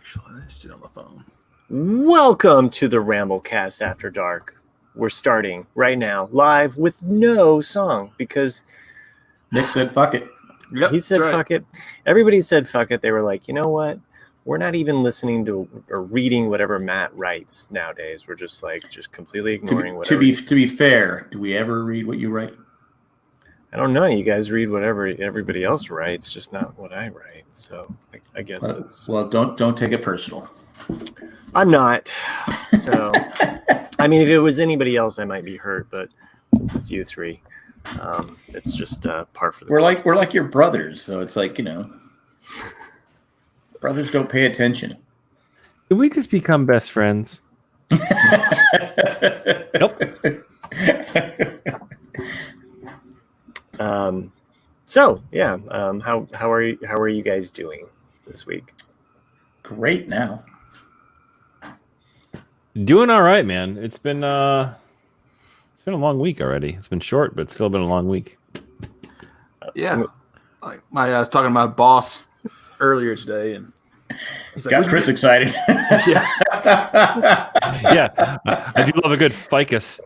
Shit on my phone. Welcome to the Ramblecast After Dark. We're starting right now, live with no song because Nick said fuck it. Yep, he said fuck it. Everybody said fuck it. They were like, you know what? We're not even listening to or reading whatever Matt writes nowadays. We're just completely ignoring whatever. To be fair, do we ever read what you write? I don't know. You guys read whatever everybody else writes, just not what I write. So I guess it's... Well, don't take it personal. I'm not. So, I mean, if it was anybody else, I might be hurt. But since it's you three, it's just par for the course. We're like your brothers, so it's like, brothers don't pay attention. Did we just become best friends? Nope. So yeah, how are you guys doing this week? Great now. Doing all right, man. It's been a long week already. It's been short, but still been a long week. Yeah, like I was talking to my boss earlier today, and he's got Chris excited. Yeah, yeah. I do love a good ficus.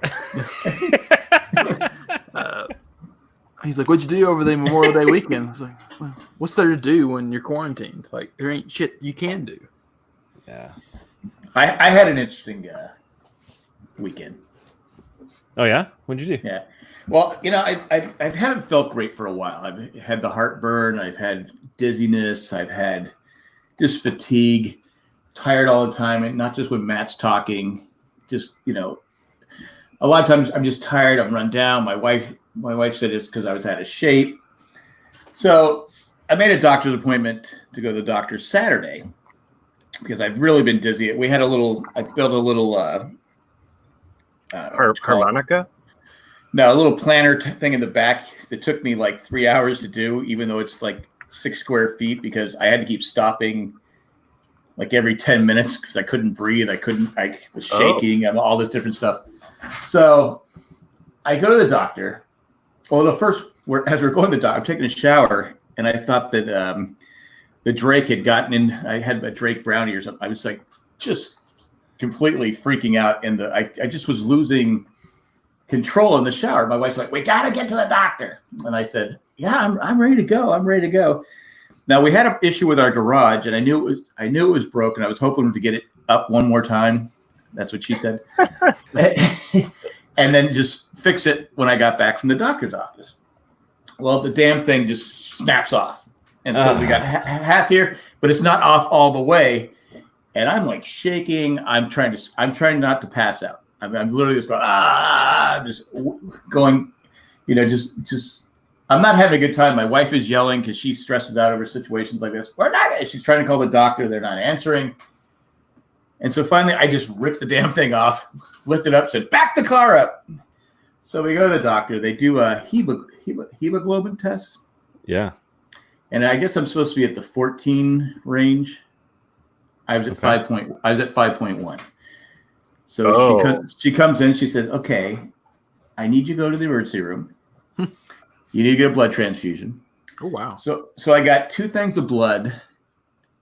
He's like, "What'd you do over the Memorial Day weekend?" I was like, well, "What's there to do when you're quarantined? Like, there ain't shit you can do." Yeah. I had an interesting weekend. Oh yeah, what'd you do? Yeah, well, I haven't felt great for a while. I've had the heartburn. I've had dizziness. I've had just fatigue, tired all the time, and not just when Matt's talking. Just a lot of times I'm just tired. I'm run down. My wife said it's because I was out of shape. So I made a doctor's appointment to go to the doctor Saturday because I've really been dizzy. I built a little harmonica? No, a little planner thing in the back that took me like 3 hours to do, even though it's like 6 square feet, because I had to keep stopping like every 10 minutes because I couldn't breathe. I was shaking and all this different stuff. So I go to the doctor. Well, as we're going to the doctor, I'm taking a shower, and I thought that the Drake had gotten in. I had a Drake brownie or something. I was like just completely freaking out, and I just was losing control in the shower. My wife's like, "We got to get to the doctor," and I said, "Yeah, I'm ready to go. I'm ready to go." Now we had an issue with our garage, and I knew it was broken. I was hoping to get it up one more time. That's what she said. And then just fix it when I got back from the doctor's office. Well, the damn thing just snaps off. And so we got half here, but it's not off all the way. And I'm like shaking. I'm trying not to pass out. I'm literally just going, just going, just, I'm not having a good time. My wife is yelling because she stresses out over situations like this. She's trying to call the doctor. They're not answering. And so finally, I just ripped the damn thing off, lifted up, said, "Back the car up." So we go to the doctor. They do a hemoglobin test. Yeah. And I guess I'm supposed to be at the 14 range. I was at 5.1. So she comes in. She says, "Okay, I need you to go to the emergency room. You need to get a blood transfusion." Oh wow. So I got 2 things of blood,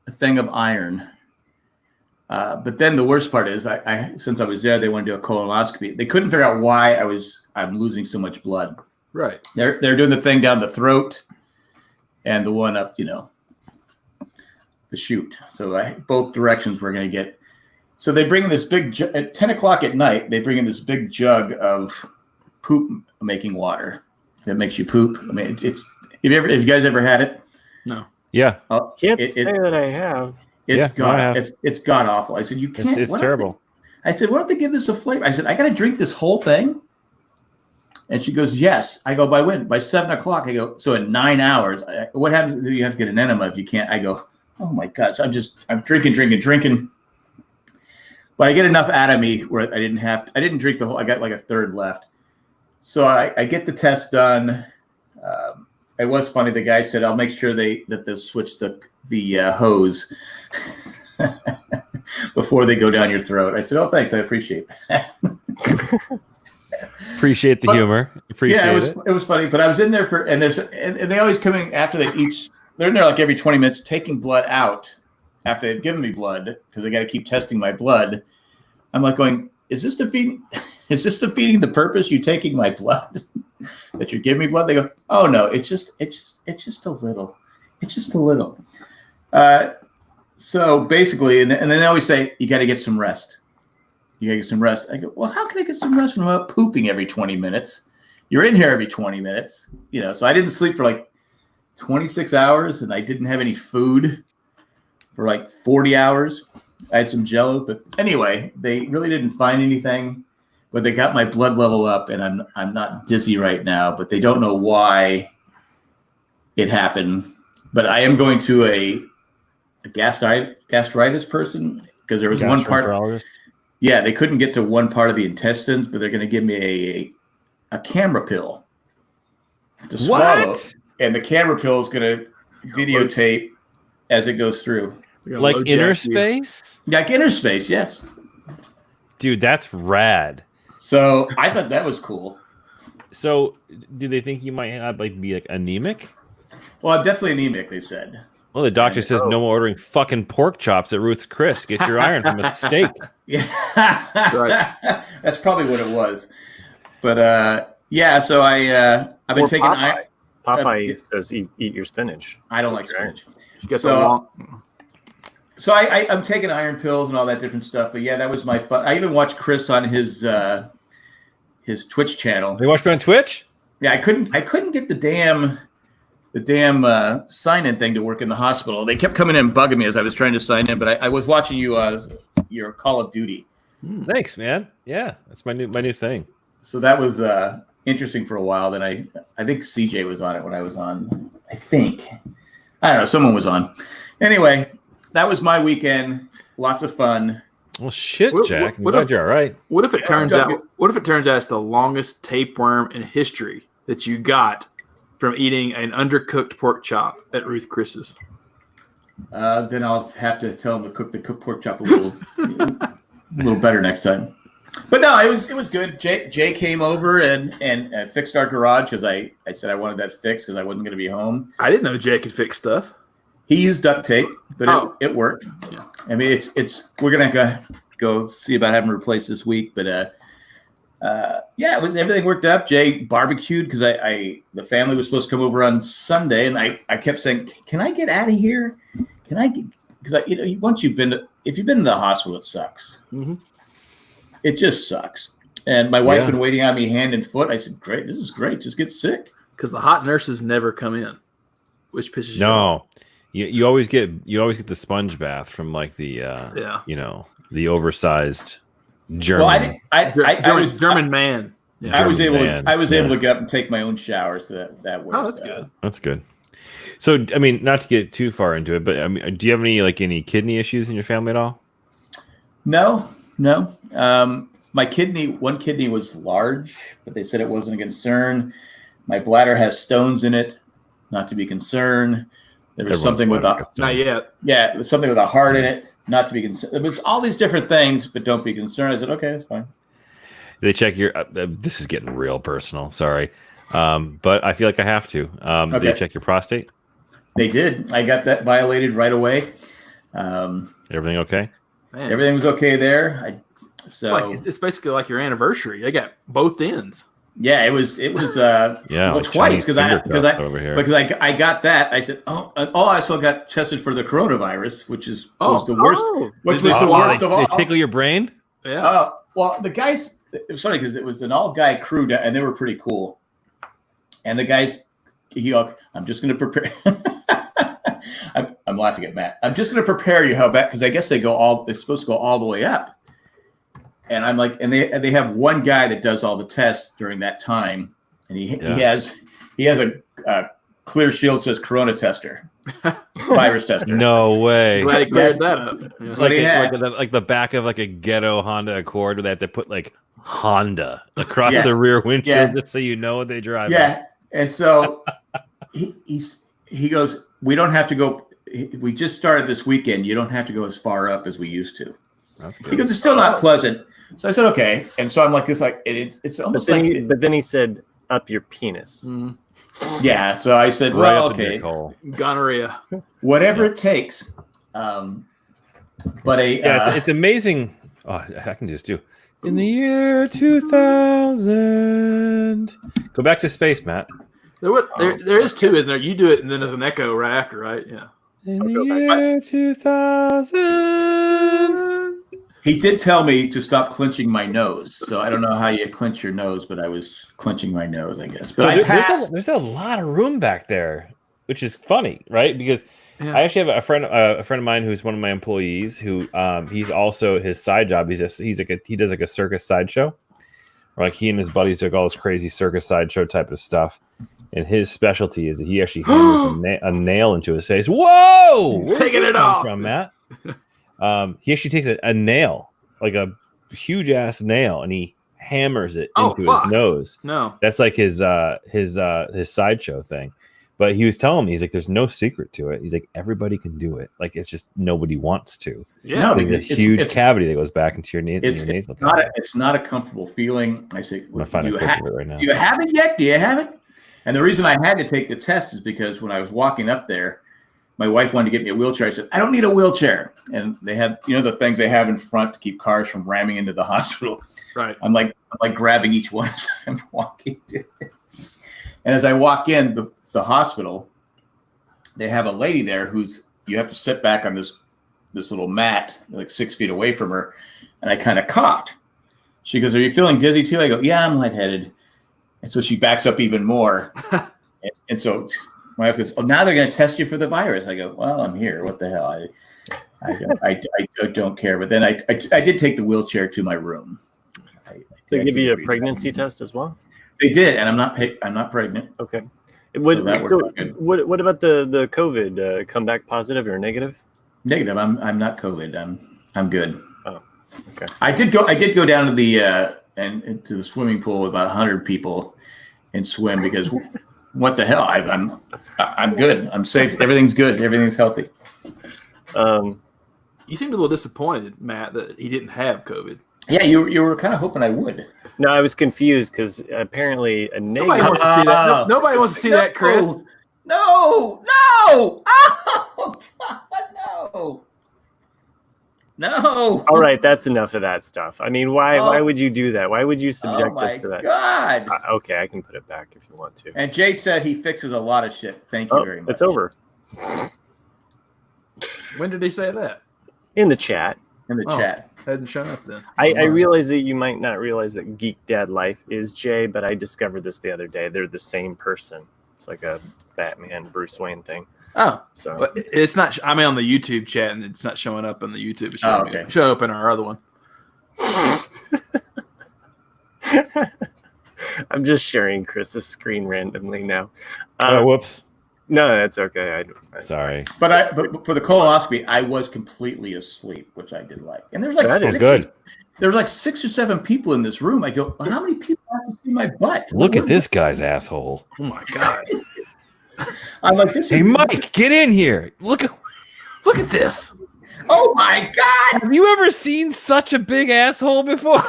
a thing of iron. But then the worst part is, I since I was there, they wanted to do a colonoscopy. They couldn't figure out why I'm losing so much blood. Right. They're doing the thing down the throat, and the one up, the chute. So both directions we're going to get. So they bring in this big at 10 o'clock at night. They bring in this big jug of poop making water that makes you poop. I mean, it's. Have you guys ever had it? No. Yeah. Can't say that I have. It's god awful. I said, "You can't." It's terrible. I said, "Why don't they give this a flavor?" I said, "I got to drink this whole thing." And she goes, "Yes." I go, "By when?" "By 7 o'clock." I go, "So in 9 hours, what happens? Do you have to get an enema if you can't?" I go, "Oh my God." So I'm drinking. But I get enough out of me where I didn't drink the whole, I got like a third left. So I get the test done. It was funny. The guy said, "I'll make sure they switch the hose before they go down your throat." I said, "Oh, thanks. I appreciate that." Appreciate the humor. Appreciate it was funny. But I was in there and they always come in after they each. They're in there like every 20 minutes taking blood out after they'd given me blood, because they got to keep testing my blood. I'm like going, is this defeating the purpose? You taking my blood that you're giving me blood? They go, oh no, it's just a little. It's just a little. So basically, and then they always say, you got to get some rest. You got to get some rest. I go, well, how can I get some rest when I'm out pooping every 20 minutes? You're in here every 20 minutes. So I didn't sleep for like 26 hours, and I didn't have any food for like 40 hours. I had some Jello, but anyway, they really didn't find anything, but they got my blood level up, and I'm not dizzy right now, but they don't know why it happened. But I am going to a gastritis person, because there was one part. Yeah, they couldn't get to one part of the intestines, but they're going to give me a camera pill to swallow. And the camera pill is going to videotape as it goes through. Like inner space? Like inner space, yes. Dude, that's rad. So I thought that was cool. So do they think you might have be like anemic? Well, I'm definitely anemic, they said. Well, the doctor says no more ordering fucking pork chops at Ruth's Chris. Get your iron from a steak. Yeah, right. That's probably what it was. But yeah, so I've been taking iron. Popeye says eat your spinach. I don't like spinach. So I'm taking iron pills and all that different stuff. But yeah, that was my fun. I even watched Chris on his Twitch channel. You watched me on Twitch? Yeah, I couldn't get the damn sign-in thing to work in the hospital. They kept coming in and bugging me as I was trying to sign in. But I was watching your Call of Duty. Thanks, man. Yeah, that's my new thing. So that was interesting for a while. Then I think CJ was on it when I was on. I don't know. Someone was on. Anyway, that was my weekend. Lots of fun. Well, shit, Jack. I'm glad you're all right. What if it turns out it's the longest tapeworm in history that you got from eating an undercooked pork chop at Ruth Chris's? Then I'll have to tell them to cook the pork chop a little better next time. But no, it was good. Jay came over and fixed our garage, because I said I wanted that fixed because I wasn't going to be home. I didn't know Jay could fix stuff. He used duct tape, but it worked. Yeah. I mean, we're gonna go see about having it replaced this week, but yeah, everything worked up. Jay barbecued because the family was supposed to come over on Sunday, and I kept saying, "Can I get out of here? Can I?" Because once if you've been to the hospital, it sucks. Mm-hmm. It just sucks. And my wife's been waiting on me hand and foot. I said, "Great, this is great. Just get sick." Because the hot nurses never come in, which pisses you off. You always get the sponge bath from like the the oversized German. Well, I was German man. Yeah. I was able to get up and take my own shower, so that works. Oh, that's good. That's good. So I mean, not to get too far into it, but I mean, do you have any kidney issues in your family at all? No. My one kidney was large, but they said it wasn't a concern. My bladder has stones in it, not to be concerned. There was something with not yet. Yeah, there's something with a heart in it, not to be concerned. It was all these different things, but don't be concerned. I said, okay, that's fine. They check your. This is getting real personal. Sorry, but I feel like I have to. Did they check your prostate? They did. I got that violated right away. Everything okay? Man. Everything was okay there. It's basically like your anniversary. They got both ends. Yeah, it was well, twice because I got that. I said, I also got tested for the coronavirus, which was the worst. Which was the worst of all. They tickle your brain? Yeah. Well, the guys. It was funny because it was an all-guy crew, and they were pretty cool. And the guys, I'm just going to prepare. I'm laughing at Matt. I'm just going to prepare you how bad, because I guess they're supposed to go all the way up. And I'm like, and they have one guy that does all the tests during that time, and he has a clear shield that says Corona tester, virus tester. No way. Glad he cleared that up. Yeah. Like the back of like a ghetto Honda Accord, where they have to put like Honda across the rear windshield just so you know what they drive. Yeah, and so he goes, we don't have to go. We just started this weekend. You don't have to go as far up as we used to. That's good. Because it's still not pleasant. So I said, okay. And so I'm like, it's almost like. But then he said, up your penis. Mm. Yeah. So I said, well, okay. Gonorrhea. Whatever it takes. But it's amazing. Oh, I can just do in the year 2000. Go back to space, Matt. There is two, isn't there? You do it, and then there's an echo right after, right? Yeah. In the year 2000. He did tell me to stop clenching my nose, so I don't know how you clench your nose, but I was clenching my nose, I guess. But I passed. There's a lot of room back there, which is funny, right? Because I actually have a friend of mine who's one of my employees who he's also his side job. He does like a circus sideshow, or like he and his buddies do all this crazy circus sideshow type of stuff. And his specialty is that he actually hammers a nail into his face. Whoa! Where's taking it off from Matt. He actually takes a nail, like a huge ass nail, and he hammers it into his nose. No, that's like his sideshow thing. But he was telling me, he's like, "There's no secret to it." He's like, "Everybody can do it. Like it's just nobody wants to." Yeah, there's a huge cavity that goes back into your nasal. It's not a comfortable feeling. I say, I'm gonna find a picture of it right now. Do you have it yet? Do you have it? And the reason I had to take the test is because when I was walking up there, my wife wanted to get me a wheelchair. I said, I don't need a wheelchair. And they had, the things they have in front to keep cars from ramming into the hospital. Right. I'm like grabbing each one as I'm walking. And as I walk in the hospital, they have a lady there you have to sit back on this little mat, like 6 feet away from her. And I kind of coughed. She goes, are you feeling dizzy too? I go, yeah, I'm lightheaded. And so she backs up even more. and so my wife goes, oh, now they're going to test you for the virus. I go, well, I'm here. What the hell? I don't care. But then I did take the wheelchair to my room. They give you a pregnancy test as well? They did, and I'm not pregnant. Okay. What about the COVID? Come back positive or negative? Negative. I'm not COVID. I'm good. Oh, okay. I did go down to the into the swimming pool with about 100 people and swim because what the hell? I'm good. I'm safe. Everything's good. Everything's healthy. You seemed a little disappointed, Matt, that he didn't have COVID. Yeah, you were kind of hoping I would. No, I was confused because apparently a negative. Nobody wants to see that. Nobody wants to see that, Chris. No! Oh God, no! No. All right, that's enough of that stuff. I mean, why would you do that? Why would you subject us to that? God. Okay, I can put it back if you want to. And Jay said he fixes a lot of shit. Thank you very much. It's over. When did he say that? In the chat. In the chat. Hadn't shown up then. I realize that you might not realize that Geek Dad Life is Jay, but I discovered this the other day. They're the same person. It's like a Batman Bruce Wayne thing. Oh, so but it's not. I'm on the YouTube chat, and it's not showing up on the YouTube. It's showing up in our other one. I'm just sharing Chris's screen randomly now. Whoops. No, that's okay. Sorry. But for the colonoscopy, I was completely asleep, which I did like. And there's like there was like 6 or 7 people in this room. I go, well, how many people have to see my butt? Look at this guy's asshole. Oh my God. I'm like, this. Hey, Mike, get in here. Look at this. Oh my God. Have you ever seen such a big asshole before?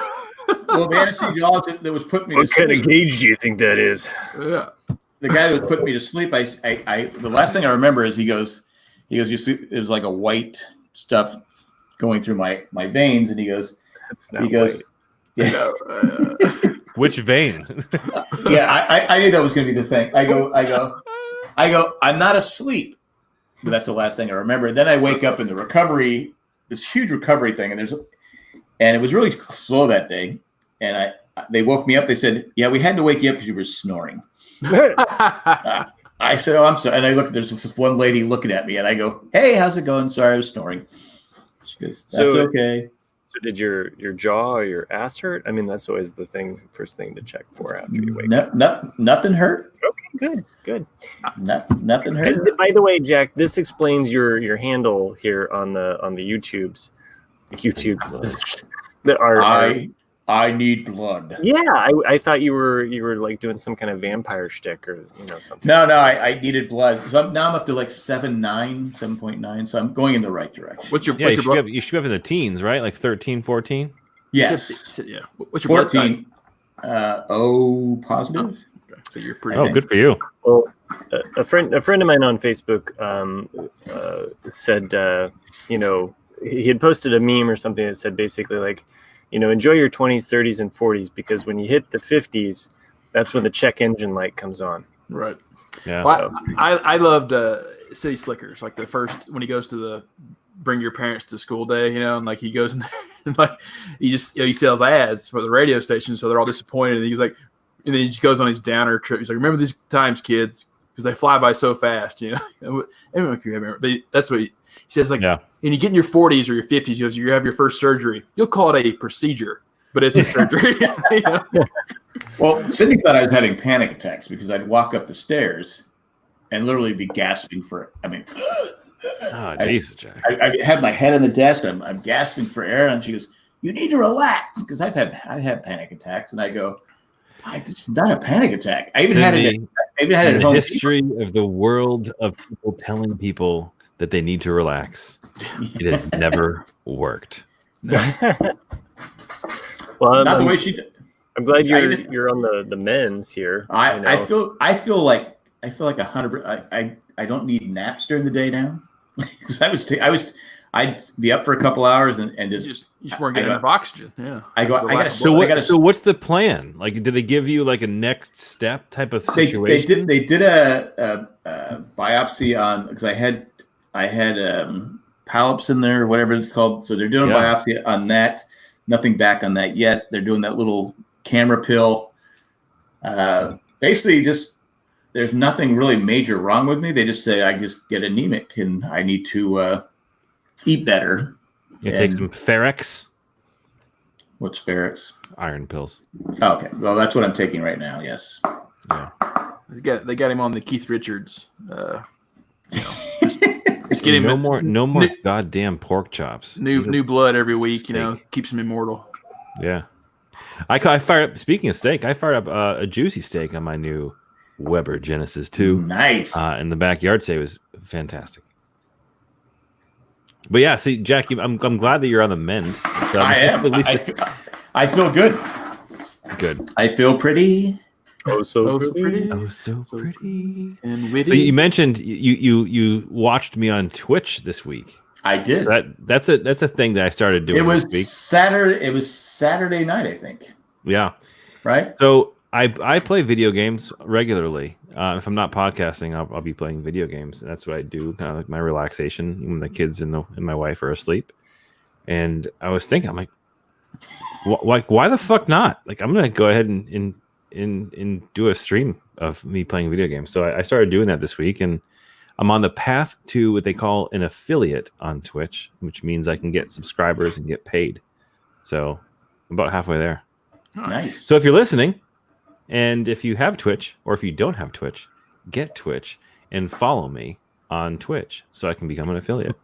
Well, the anesthesiologist that was putting me to sleep. What kind of gauge do you think that is? Yeah. The guy that was putting me to sleep, the last thing I remember is he goes, you see, it was like a white stuff going through my veins, and he goes, yeah. Which vein? Yeah, I knew that was going to be the thing. I go, I'm not asleep. But that's the last thing I remember. Then I wake up in the recovery, this huge recovery thing, and it was really slow that day. And they woke me up. They said, yeah, we had to wake you up because you were snoring. I said, oh, I'm sorry. And I look, there's this one lady looking at me, and I go, hey, how's it going? Sorry, I was snoring. She goes, that's okay. So did your jaw or your ass hurt? I mean, that's always the first thing to check for after you wake up. Nothing hurt. Okay, good. Nothing hurt. And by the way, Jack, this explains your handle here on the YouTubes. That are I need blood. Yeah, I thought you were like doing some kind of vampire shtick or something. No, I needed blood. So I'm up to like 7.9, so I'm going in the right direction. You should be up in the teens, right? Like 13, 14? Yes. Yeah. What's your 14? O positive. Okay. So you're pretty. Good for you. Well, a friend of mine on Facebook said, he had posted a meme or something that said basically like, enjoy your 20s, 30s, and 40s because when you hit the 50s, that's when the check engine light comes on. Right. Yeah. Well, I loved City Slickers, like the first when he goes to the bring your parents to school day, and like he goes in there and like he sells ads for the radio station, so they're all disappointed. And he's like, and then he just goes on his downer trip. He's like, remember these times, kids, because they fly by so fast. I don't know if you remember. That's what he says. Like, and you get in your 40s or your 50s, he goes, you have your first surgery. You'll call it a procedure, but it's a surgery. Well, Sydney thought I was having panic attacks because I'd walk up the stairs and literally be gasping for. Oh, Jesus, Jack. I have my head on the desk. I'm gasping for air, and she goes, "You need to relax," because I had panic attacks, and I go, "It's not a panic attack." I even had it. I even had it at home. The history of the world of people telling people that they need to relax. It has never worked. Well, not the way she did. I'm glad you're on the men's here. I feel like 100%. I don't need naps during the day now because I'd be up for a couple hours and just you just weren't getting enough oxygen. Yeah. So what's the plan? Like, do they give you like a next step type of situation? They did a biopsy on because I had polyps in there or whatever it's called. So they're doing a biopsy on that. Nothing back on that yet. They're doing that little camera pill. Basically, just there's nothing really major wrong with me. They just say I just get anemic and I need to eat better. You take some Ferrex. What's Ferrex? Iron pills. Oh, okay. Well, that's what I'm taking right now. Yes. Yeah. They got him on the Keith Richards. Just get him no more goddamn pork chops. New blood every week. Steak. Keeps him immortal. Yeah. I fired up. Speaking of steak, I fired up a juicy steak on my new Weber Genesis 2. Nice. In the backyard today. It was fantastic. But yeah, see, Jack, I'm glad that you're on the mend. So I am. At least I feel good. Good. I feel pretty. Oh, so pretty. Oh, so pretty. And witty. So you mentioned you watched me on Twitch this week. I did. That's a thing that I started doing. It was this week. Saturday. It was Saturday night, I think. Yeah. Right. So I play video games regularly. If I'm not podcasting, I'll be playing video games, and that's what I do. Kind of like my relaxation when the kids and my wife are asleep. And I was thinking, I'm like, why the fuck not? Like, I'm gonna go ahead and do a stream of me playing video games. So I started doing that this week, and I'm on the path to what they call an affiliate on Twitch, which means I can get subscribers and get paid. So I'm about halfway there. Nice. So if you're listening, and if you have Twitch, or if you don't have Twitch, get Twitch and follow me on Twitch so I can become an affiliate.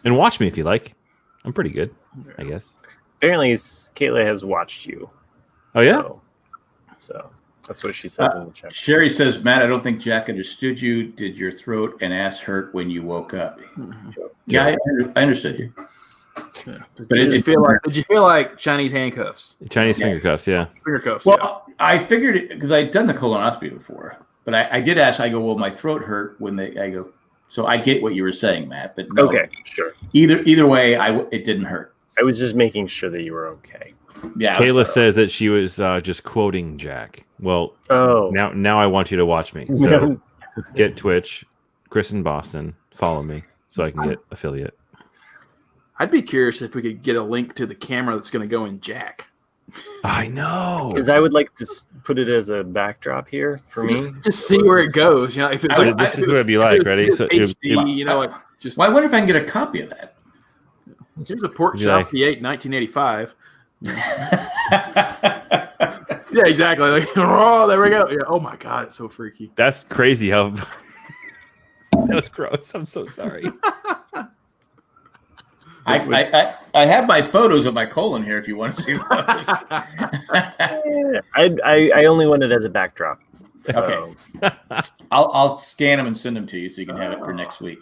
And watch me if you like. I'm pretty good, I guess. Apparently, Kayla has watched you. Oh, yeah? So that's what she says in the chat. Sherry says, Matt, I don't think Jack understood you. Did your throat and ass hurt when you woke up? Mm-hmm. Yeah, I understood you. Yeah. But did you feel like Chinese handcuffs? Chinese finger cuffs, yeah. Finger cuffs. Well, I figured it because I'd done the colonoscopy before, but I did ask. I go, well, my throat hurt when I go. So I get what you were saying, Matt. But no, okay, sure. Either way, it didn't hurt. I was just making sure that you were okay. Yeah. Kayla says that she was just quoting Jack. Well, now I want you to watch me. So get Twitch, Chris in Boston, follow me so I can get affiliate. I'd be curious if we could get a link to the camera that's going to go in Jack. I know. Because I would like to put it as a backdrop here for me. Just see where it goes. If it's this is what it'd be like. Ready? So HD, just. Well, I wonder if I can get a copy of that. Here's a pork chop he ate in 1985. Yeah, exactly. Like, oh, there we go. Yeah. Oh my God, it's so freaky. That's crazy. How that's gross. I'm so sorry. I have my photos of my colon here if you want to see those. I only want it as a backdrop. So. Okay. I'll scan them and send them to you so you can have it for next week.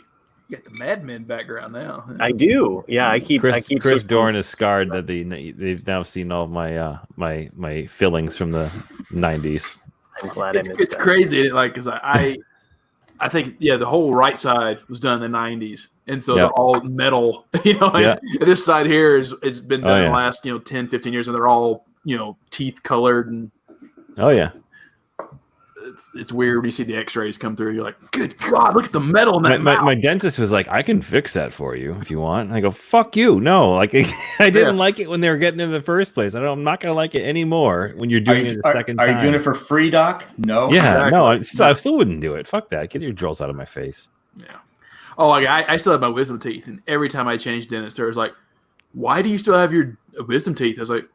You got the Mad Men background now. I do. Yeah, I keep Chris Dorn is scarred that they've now seen all of my fillings from the 90s. I'm glad it's crazy. Like, because I think the whole right side was done in the 90s. And so they're all metal, and this side here it's been done in the last, 10, 15 years, and they're all, teeth colored. And it's weird when you see the x-rays come through. You're like, good God, look at the metal in that mouth. My dentist was like, I can fix that for you if you want. And I go, fuck you. No, like I didn't like it when they were getting in the first place. I'm not going to like it anymore when you're doing it the second time. Are you doing it for free, Doc? No. Yeah, no, I still wouldn't do it. Fuck that. Get your drills out of my face. Yeah. Oh, like I still have my wisdom teeth, and every time I change dentists, there's like, "Why do you still have your wisdom teeth?" I was like,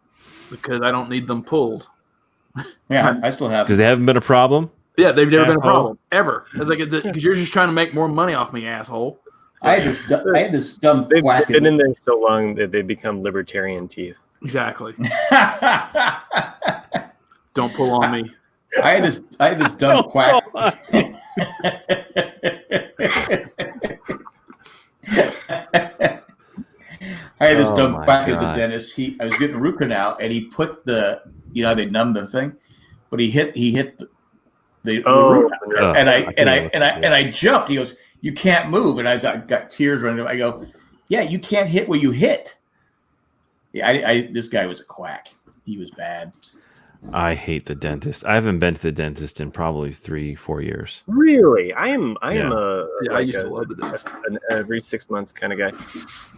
"Because I don't need them pulled." Yeah, I still have. Because they haven't been a problem. Yeah, they've never been a problem ever. I was like, "Because you're just trying to make more money off me, asshole." So, I had this dumb. They've been in there so long that they become libertarian teeth. Exactly. Don't pull on me. I had this dumb quack. I had this dumb quack as a dentist. I was getting a root canal, and he put they numb the thing, but he hit the root canal, and I jumped. He goes, "You can't move," and I got tears running. I go, "Yeah, you can't hit where you hit." Yeah, this guy was a quack. He was bad. I hate the dentist. I haven't been to the dentist in probably 3-4 years. Really? I am I used to love the dentist. An every 6 months kind of guy.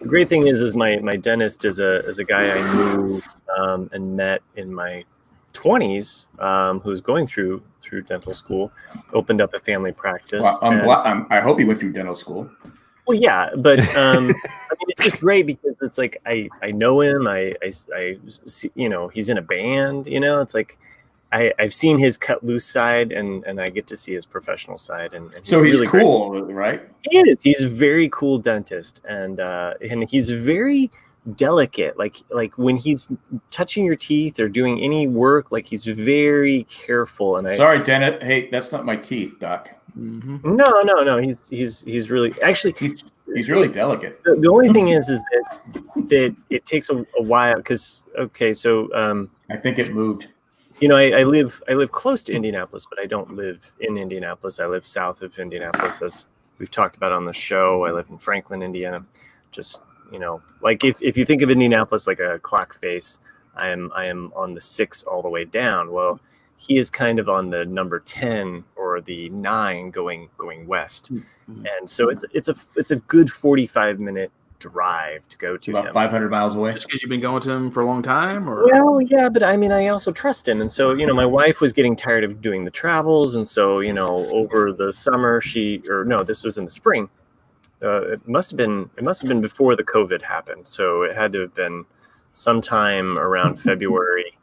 The great thing is my dentist is a guy I knew and met in my 20s, who's going through dental school, opened up a family practice. Well, I hope he went through dental school. Well, yeah, but I mean, it's just great because it's like I know him. I see, he's in a band. It's like I've seen his cut loose side, and I get to see his professional side. And so he's really cool, great. Right? He is. He's a very cool dentist, and he's very delicate. Like when he's touching your teeth or doing any work, like he's very careful. And sorry, dentist. Hey, that's not my teeth, Doc. Mm-hmm. No. He's really actually he's really delicate. The only thing is that it takes a while because I think it moved. I live close to Indianapolis, but I don't live in Indianapolis. I live south of Indianapolis, as we've talked about on the show. I live in Franklin, Indiana. Just like if you think of Indianapolis like a clock face, I am on the 6 all the way down. Well, he is kind of on the number 10 or the 9 going west. Mm-hmm. And so it's a good 45-minute drive to go to about him. 500 miles away. Just because you've been going to him for a long time? Or? Well, yeah, but I mean, I also trust him. And so, my wife was getting tired of doing the travels. And so, over the summer, this was in the spring. It must have been before the COVID happened. So it had to have been sometime around February.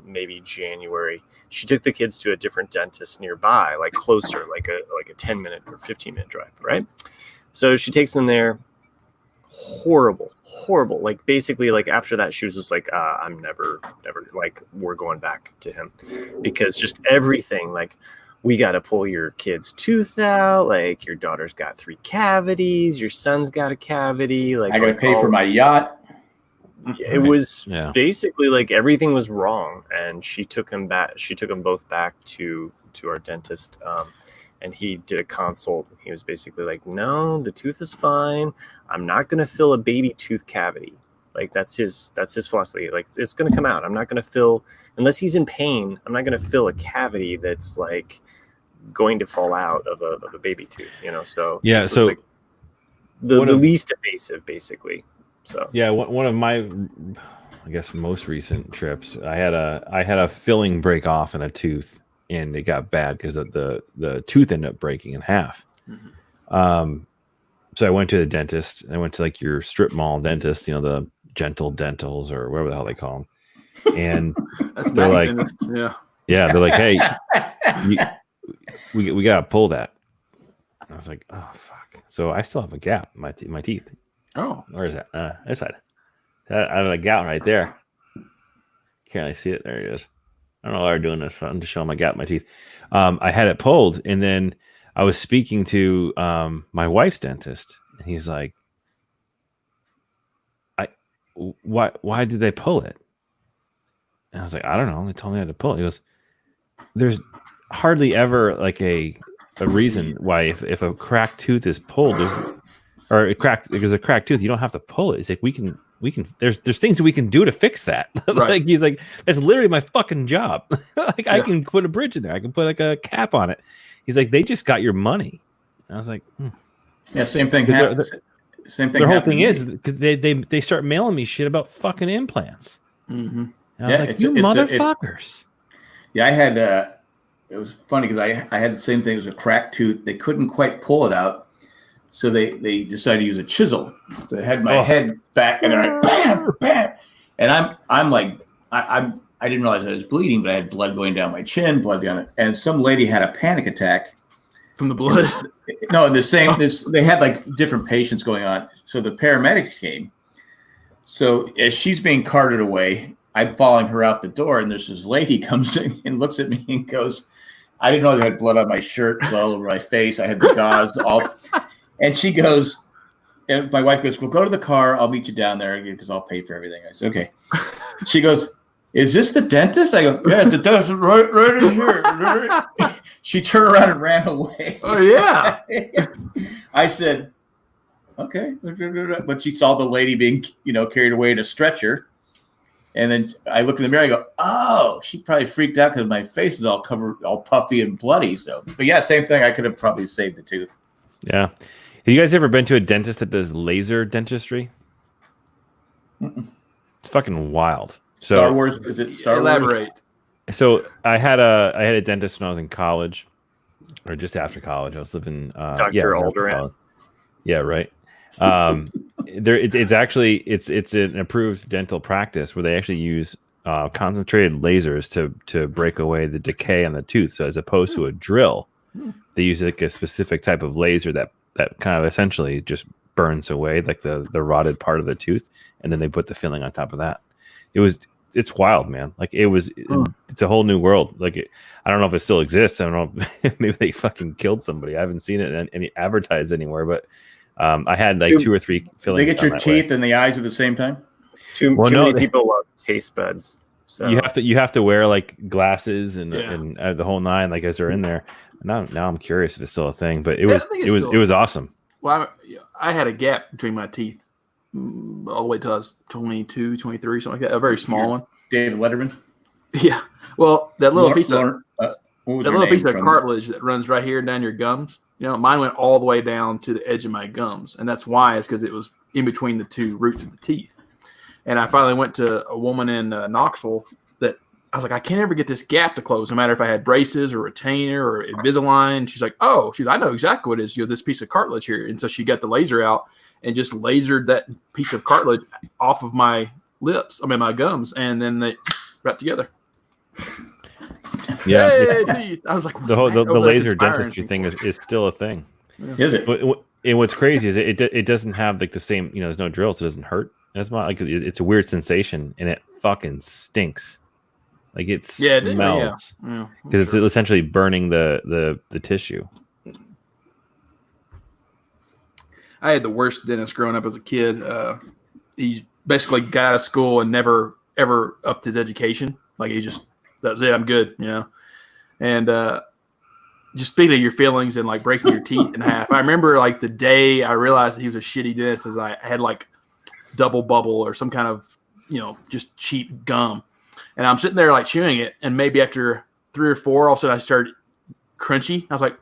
Maybe January. She took the kids to a different dentist nearby, like closer, like a 10-minute or 15-minute drive, right? So she takes them there. Horrible. Like basically, like after that, she was just like, I'm never, like we're going back to him because just everything, like we got to pull your kid's tooth out. Like your daughter's got 3 cavities, your son's got a cavity. Like I got to pay for my yacht. It was basically like everything was wrong, and she took them both back to our dentist, and he did a consult. He was basically like, "No, the tooth is fine. I'm not going to fill a baby tooth cavity." Like that's his philosophy. Like it's going to come out. I'm not going to fill unless he's in pain. I'm not going to fill a cavity that's like going to fall out of a baby tooth. So yeah. So like the least invasive, basically. So yeah, one of my, I guess, most recent trips, I had a filling break off in a tooth, and it got bad because the tooth ended up breaking in half. Mm-hmm. So I went to the dentist. I went to like your strip mall dentist, the Gentle Dentals or whatever the hell they call them, and they're like, they're like, hey, we gotta pull that. And I was like, oh fuck. So I still have a gap in my teeth. Oh, where is that? This side. I have a gout right there. Can't really see it. There it is. I don't know why they're doing this. I'm just showing my gout in my teeth. I had it pulled, and then I was speaking to my wife's dentist, and he's like, why did they pull it? And I was like, I don't know. They told me I had to pull it. He goes, there's hardly ever like a reason why if a cracked tooth is pulled, or it cracked. It was a cracked tooth. You don't have to pull it. He's like, we can. There's things that we can do to fix that. Right. Like he's like, that's literally my fucking job. Like I can put a bridge in there. I can put like a cap on it. He's like, they just got your money. And I was like, yeah, same thing happens. Same thing. Their whole thing is because they start mailing me shit about fucking implants. Mm-hmm. And I was like, you motherfuckers. Yeah, I had. It was funny because I had the same thing. It was a cracked tooth. They couldn't quite pull it out, so they decided to use a chisel. So I had my head back, and then bam, bam, and I'm like I didn't realize I was bleeding, but I had blood going down my chin, blood down it, and some lady had a panic attack from the blood. No, they had like different patients going on. So the paramedics came. So as she's being carted away, I'm following her out the door, and there's this lady comes in and looks at me and goes, I didn't know I had blood on my shirt, blood all over my face. I had the gauze all. And she goes, and my wife goes, well, go to the car. I'll meet you down there because I'll pay for everything. I said, okay. She goes, is this the dentist? I go, yeah, the dentist right in here. She turned around and ran away. Oh, yeah. I said, okay. But she saw the lady being, carried away in a stretcher. And then I looked in the mirror. I go, oh, she probably freaked out because my face is all covered, all puffy and bloody. So, but yeah, same thing. I could have probably saved the tooth. Yeah. Have you guys ever been to a dentist that does laser dentistry? Mm-mm. It's fucking wild. So, Star Wars, is it Star Elaborate. Wars? So I had a dentist when I was in college, or just after college. I was living Dr. Alderaan. Yeah, right. It's an approved dental practice where they actually use concentrated lasers to break away the decay on the tooth. So as opposed to a drill, they use like a specific type of laser that kind of essentially just burns away like the rotted part of the tooth, and then they put the filling on top of that. It's wild, man. Like it's a whole new world. Like I don't know if it still exists. I don't know. Maybe they fucking killed somebody. I haven't seen it any advertised anywhere, but I had like 2 or 3 fillings. They get your teeth and the eyes at the same time. Too many people lost taste buds. So you have to wear like glasses and the whole nine, like as they're in there. Now I'm curious if it's still a thing, but it was awesome. Well, I had a gap between my teeth all the way till I was 22, 23, something like that. A very small one. David Letterman. Yeah. Well, that little piece of from cartilage that runs right here down your gums. Mine went all the way down to the edge of my gums, and that's why it's because it was in between the 2 roots of the teeth. And I finally went to a woman in Knoxville that I was like, I can't ever get this gap to close, no matter if I had braces or retainer or Invisalign. She's like, I know exactly what it is. This piece of cartilage here. And so she got the laser out and just lasered that piece of cartilage off of my my gums, and then they wrapped together. Yeah, hey, teeth. I was like, the laser dentistry thing is still a thing. Yeah. Is it? And what's crazy is it doesn't have like the same. There's no drill, so it doesn't hurt. It's not like it's a weird sensation, and it fucking stinks. Like it smells because it's essentially burning the tissue. I had the worst dentist growing up as a kid. He basically got out of school and never ever upped his education. Like that was it. I'm good, And just speaking of your feelings and like breaking your teeth in half, I remember like the day I realized that he was a shitty dentist, as I had like double bubble or some kind of just cheap gum, and I'm sitting there like chewing it, and maybe after 3 or 4, all of a sudden I started crunchy. I was like,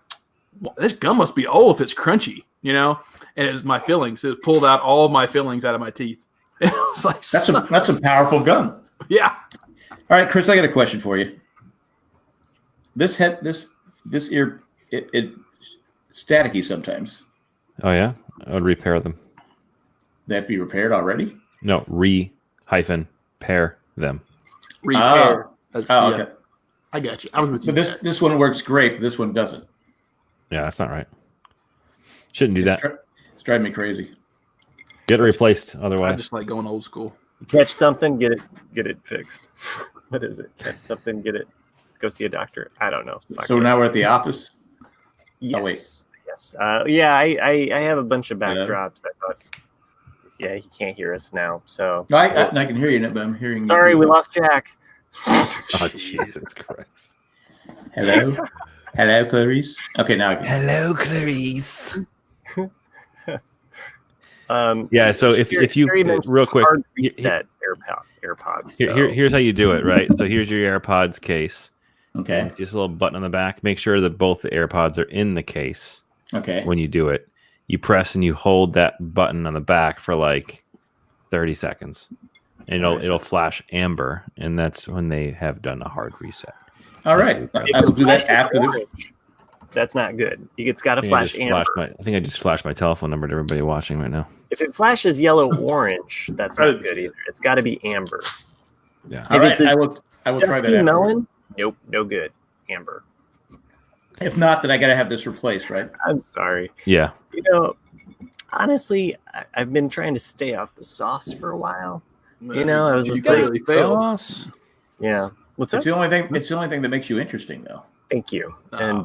well, this gum must be old if it's crunchy, And it was my fillings. It pulled out all of my fillings out of my teeth. It was like that's a powerful gum. Yeah. All right, Chris, I got a question for you. This ear, it staticky sometimes. Oh yeah, I would repair them. They have to be repaired already? No, pair them. Repair. Okay. I got you. I was with you. But this one works great, but this one doesn't. Yeah, that's not right. Shouldn't do that. It's driving me crazy. Get it replaced, otherwise. I just like going old school. Catch something, get it fixed. What is it? Catch something, get it. Go see a doctor. I don't know. So now we're at the office? Yes. Oh, wait. Yes. I have a bunch of backdrops. I thought, he can't hear us now. So no, I can hear you, but I'm hearing you. Sorry, we lost Jack. Oh, Jesus Christ. Hello? Hello, Clarice? Okay, now I can. Hello, Clarice. Yeah. So if you Sherry mentions real quick, hard reset AirPods. So. Here's how you do it, right? So here's your AirPods case. Okay. And just a little button on the back. Make sure that both the AirPods are in the case. Okay. When you do it, you press and you hold that button on the back for like 30 seconds, and it'll flash amber, and that's when they have done a hard reset. All right, I will do that after this. That's not good. It's got to flash amber. I think I just flashed my telephone number to everybody watching right now. If it flashes yellow orange, that's not good either. It's got to be amber. Yeah. All right, I will try that. Melon? Nope, no good. Amber. If not, then I got to have this replaced, right? I'm sorry. Yeah. Honestly, I've been trying to stay off the sauce for a while. I was just really failed. Yeah. What's that? It's the only thing. It's the only thing that makes you interesting, though. Thank you. And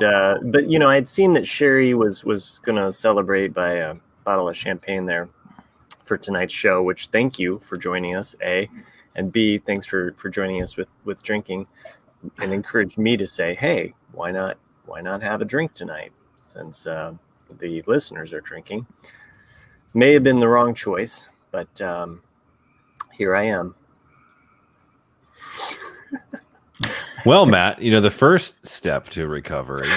but I'd seen that Sherry was gonna celebrate by a bottle of champagne there for tonight's show. Which thank you for joining us, A, and B, thanks for joining us with drinking, and encouraged me to say, hey, why not have a drink tonight since the listeners are drinking. May have been the wrong choice, but here I am. Well, Matt, the first step to recovery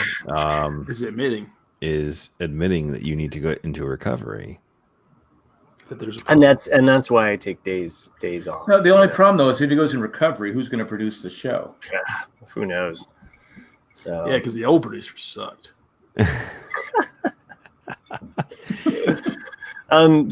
is admitting that you need to go into recovery. That there's and that's why I take days off. No, the only problem though is if he goes in recovery, who's going to produce the show? Who knows? So yeah, because the old producer sucked.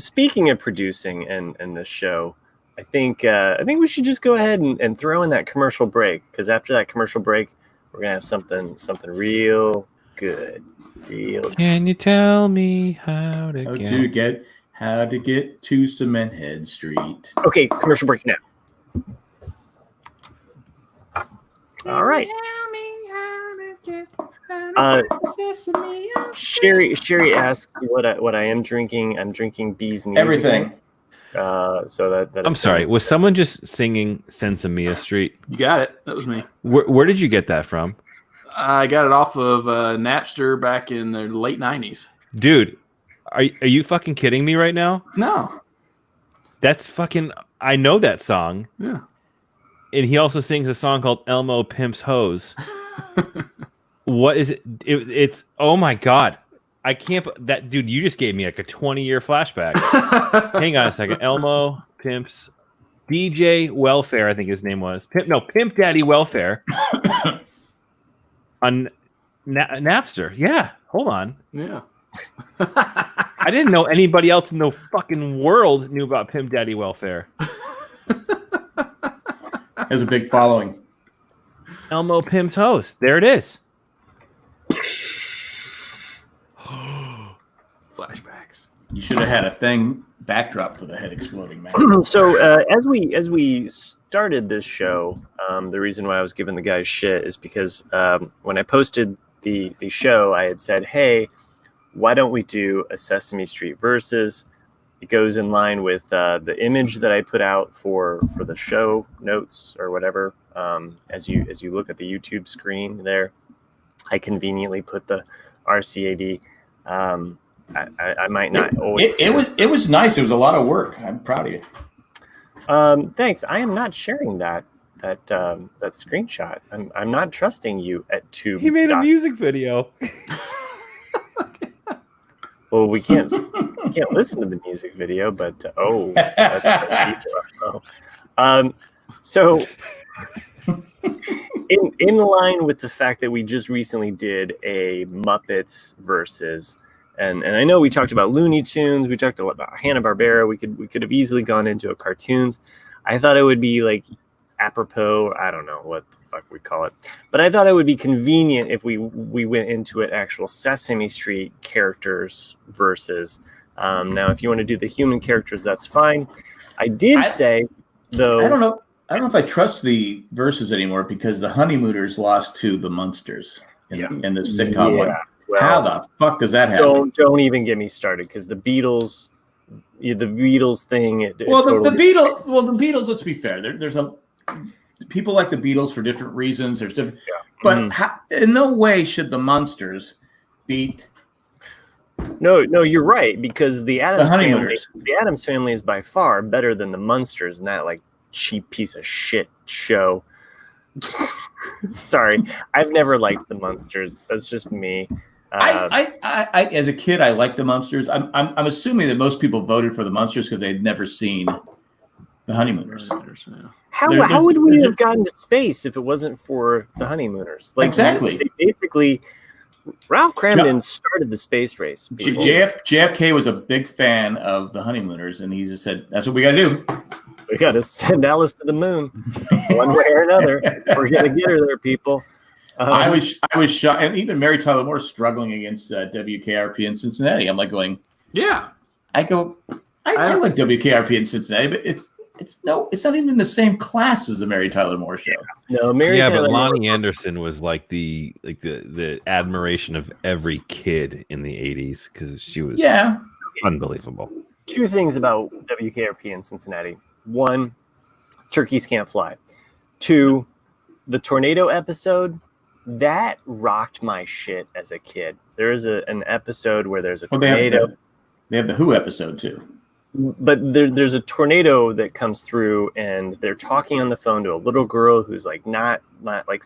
Speaking of producing and the show, I think we should just go ahead and throw in that commercial break, because after that commercial break, we're gonna have something real good. Can you tell me how to get to Cement Head Street? Okay, commercial break now. All right. Sherry asks what I am drinking. I'm drinking Bee's Knees. Everything. So that I'm sorry. Was someone just singing Sensimilla Street? You got it. That was me. Where did you get that from? I got it off of Napster back in the late 90s. Dude, are you fucking kidding me right now? No. That's fucking... I know that song. Yeah. And he also sings a song called Elmo Pimps Hose. What is it? It's... Oh my God. I can't... That dude, you just gave me like a 20-year flashback. Hang on a second. Elmo Pimps... DJ Welfare, I think his name was. Pimp Daddy Welfare. On Napster. Yeah. Hold on. Yeah. I didn't know anybody else in the fucking world knew about Pimp Daddy Welfare. Has a big following. Elmo Pimp Toast. There it is. Flashbacks. You should have had a backdrop for the head exploding, man. So as we started this show, the reason why I was giving the guys shit is because when I posted the show, I had said, hey, why don't we do a Sesame Street Versus? It goes in line with the image that I put out for the show notes or whatever. As you look at the YouTube screen there, I conveniently put the RCAD. I might not always. It was nice. It was a lot of work. I'm proud of you. Thanks. I am not sharing that screenshot. I'm not trusting you at Tube. He made a music video. Well, we can't listen to the music video, but so in line with the fact that we just recently did a Muppets versus, and I know we talked about Looney Tunes, we talked about Hanna-Barbera, we could have easily gone into a cartoons. I thought it would be like apropos, I don't know what the fuck we call it, but I thought it would be convenient if we went into it actual Sesame Street characters versus. Now, if you want to do the human characters, that's fine. I say though, I don't know if I trust the verses anymore because the Honeymooners lost to the Munsters in the sitcom one. Well, how the fuck does that happen? Don't even get me started because the Beatles thing. The Beatles. Let's be fair. There's people like the Beatles for different reasons. There's different, but in no way should the Munsters beat No, you're right, because the Addams Honeymooners. Family is by far better than the Munsters and that like cheap piece of shit show. Sorry, I've never liked the Munsters. That's just me. I as a kid, I liked the Munsters. I'm assuming that most people voted for the Munsters because they'd never seen the Honeymooners. How would we have gotten to space if it wasn't for the Honeymooners? Like, exactly. They basically, Ralph Cramden started the space race. JFK was a big fan of the Honeymooners, and he just said, "That's what we got to do. We got to send Alice to the moon, one way or another. We're gonna get her there, people." I was shocked, and even Mary Tyler Moore struggling against WKRP in Cincinnati. I'm like going, yeah. I like WKRP in Cincinnati, but it's not even the same class as the Mary Tyler Moore show. No, but Lonnie Anderson was like the admiration of every kid in the 80s because she was unbelievable. Two things about WKRP in Cincinnati. One, turkeys can't fly. Two, the tornado episode, that rocked my shit as a kid. There is an episode where there's a tornado. They have the Who episode too. But there's a tornado that comes through, and they're talking on the phone to a little girl who's like not like.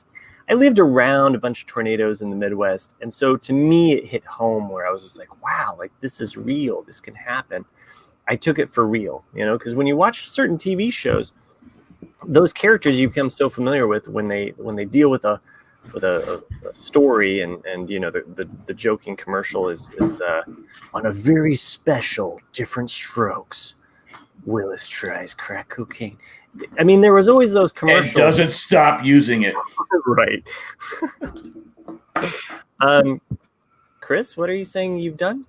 I lived around a bunch of tornadoes in the Midwest, and so to me it hit home where I was just like, wow, like this is real. This can happen. I took it for real, because when you watch certain TV shows, those characters you become so familiar with when they deal with a story and the joking commercial is on a very special different strokes, Willis tries crack cocaine. I mean, there was always those commercials. And doesn't stop using it. Right. Chris, what are you saying you've done?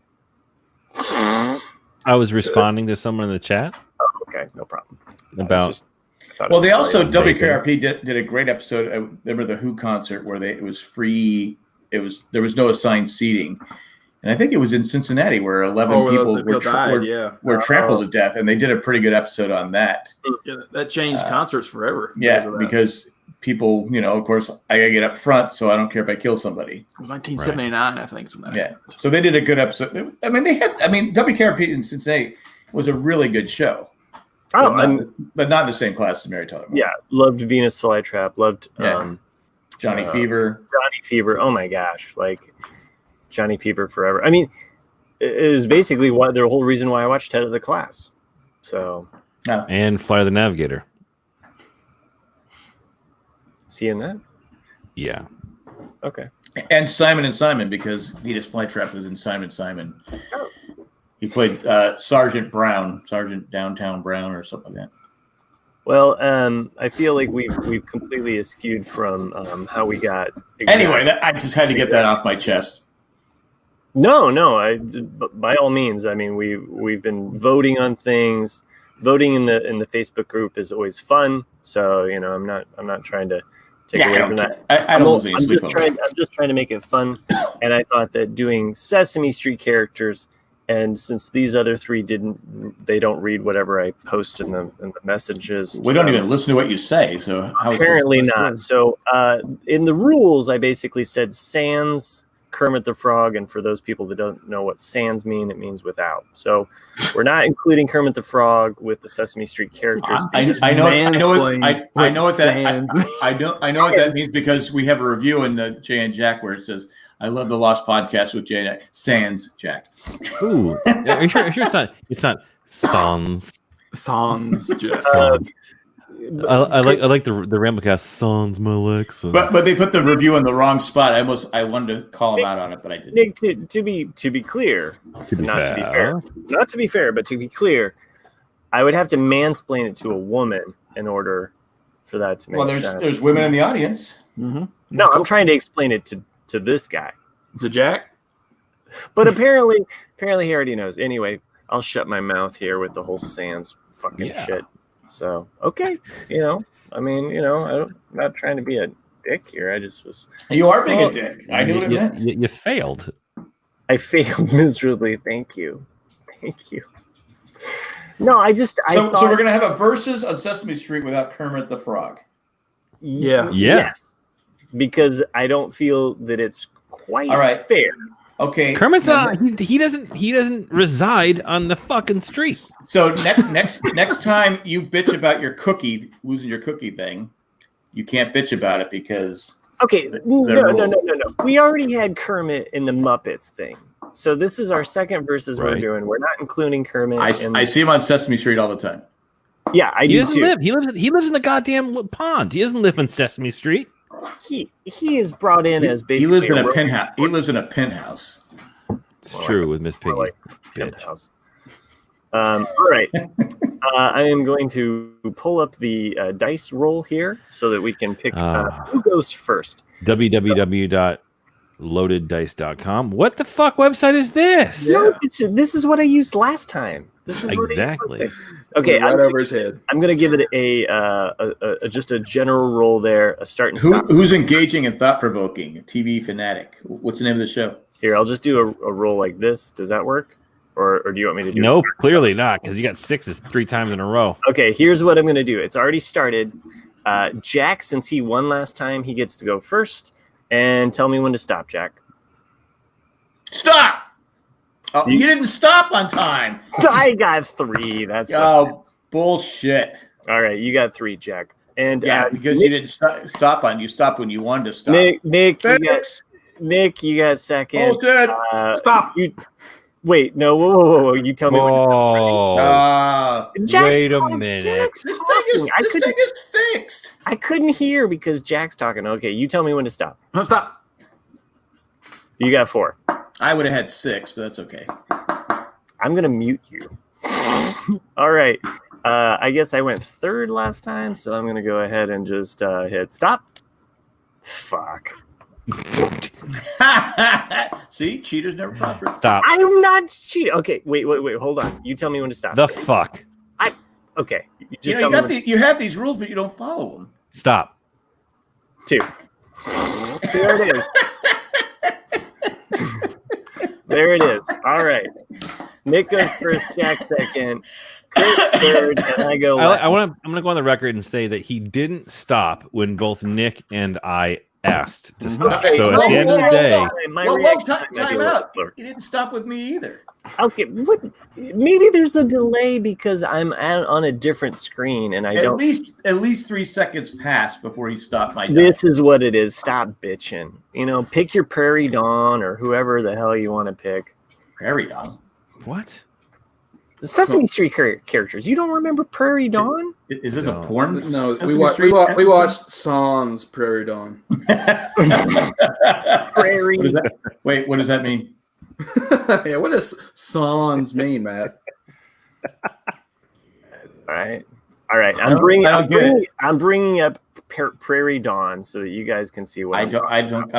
I was responding to someone in the chat. Oh, okay, no problem. Well, they also WKRP did a great episode. I remember the Who concert where it was free. There was no assigned seating, and I think it was in Cincinnati where 11 people were trampled to death, and they did a pretty good episode on that. Yeah, that changed concerts forever. Yeah, because people, of course, I gotta get up front, so I don't care if I kill somebody. It was 1979, I think. So they did a good episode. WKRP in Cincinnati was a really good show. But not in the same class as Mary Tyler Moore. Yeah, loved Venus Flytrap. Loved Johnny Fever. Johnny Fever. Oh my gosh, like Johnny Fever forever. I mean, it was basically the whole reason why I watched Head of the Class. So and Fly the Navigator. Seeing that? Yeah. Okay. And Simon & Simon, because Venus Flytrap was in Simon & Simon. Oh. He played Sergeant Downtown Brown or something like that. Well, I feel like we've completely eschewed from how we got. Anyway, I just had to get that off my chest. No. By all means. I mean, we've been voting on things. Voting in the Facebook group is always fun. So I'm not trying to take away from that. I'm just trying to make it fun. And I thought that doing Sesame Street characters. And since these other three they don't read whatever I post in the messages. We don't even listen to what you say. So how apparently not. So in the rules, I basically said sans Kermit the Frog. And for those people that don't know what sans mean, it means without. So we're not including Kermit the Frog with the Sesame Street characters. I know what that means because we have a review in the Jay and Jack where it says, I love the Lost Podcast with Jay and Jack. Sans Jack. Ooh. Are you sure it's not sans? Sans Jack. I like the Ramblecast sans my Alexa. But they put the review in the wrong spot. I wanted to call them out on it, but I didn't. Nick, to be clear, not to be fair, but to be clear, I would have to mansplain it to a woman in order for that to make sense. Well, there's women in the audience. Mm-hmm. No, I'm trying to explain it to this guy. To Jack? But apparently he already knows. Anyway, I'll shut my mouth here with the whole sans fucking shit. So, okay. I'm not trying to be a dick here. I just was. You are being a dick. I knew what it meant. You failed. I failed miserably. Thank you. No, I thought... So we're going to have a versus on Sesame Street without Kermit the Frog. Yeah. Yes. Because I don't feel that it's quite fair. Okay. Kermit's not. He doesn't reside on the fucking street. So next time you bitch about your cookie losing your cookie thing, you can't bitch about it because okay. No. We already had Kermit in the Muppets thing, so this is our second versus we're doing. We're not including Kermit. I see him on Sesame Street all the time. Yeah, I do too. He lives in the goddamn pond. He doesn't live on Sesame Street. He is brought in as basically. He lives in a penthouse. He lives in a penthouse. It's true with Miss Piggy. Like penthouse. All right. I am going to pull up the dice roll here so that we can pick who goes first. www.loadeddice.com. What the fuck website is this? No, this is what I used last time. This is exactly. Okay, right over his head. I'm going to give it a just a general roll there, a start and stop. Who's engaging and thought-provoking? TV fanatic. What's the name of the show? Here, I'll just do a roll like this. Does that work? Or do you want me to do Nope, clearly not, because you got 6s 3 times in a row. Okay, here's what I'm going to do. It's already started. Jack, since he won last time, he gets to go first. And tell me when to stop, Jack. Stop! Oh, you didn't stop on time. I got 3. That's bullshit. All right, you got 3, Jack. And because you didn't stop on. You stopped when you wanted to stop. Nick, you got second. Bullshit. Stop. Wait, no, whoa. You tell me when to stop. Wait a minute. This thing is fixed. I couldn't hear because Jack's talking. Okay, you tell me when to stop. No, stop. You got 4. I would have had 6, but that's okay. I'm going to mute you. All right. I guess I went 3rd last time, so I'm going to go ahead and just hit stop. Fuck. See, cheaters never prosper. Stop. I'm not cheating. Okay, wait. Hold on. You tell me when to stop. The fuck. Okay. You have these rules, but you don't follow them. Stop. 2. There it is. There it is. All right. Nick goes first, Jack second, Chris third, and I go. I'm going to go on the record and say that he didn't stop when both Nick and I asked to stop. So at the end of the day, time out. You didn't stop with me either. Okay, what? Maybe there's a delay because I'm on a different screen and at least 3 seconds passed before he stopped my. This is what it is. Stop bitching. Pick your Prairie Dawn or whoever the hell you want to pick. Prairie Dawn. What? The Sesame Street characters. You don't remember Prairie Dawn? Is this a porn? No, we watched Sans Prairie Dawn. Prairie. Wait, what does that mean? Yeah, what does Sans mean, Matt? All right. I'm bringing up Prairie Dawn so that you guys can see what I'm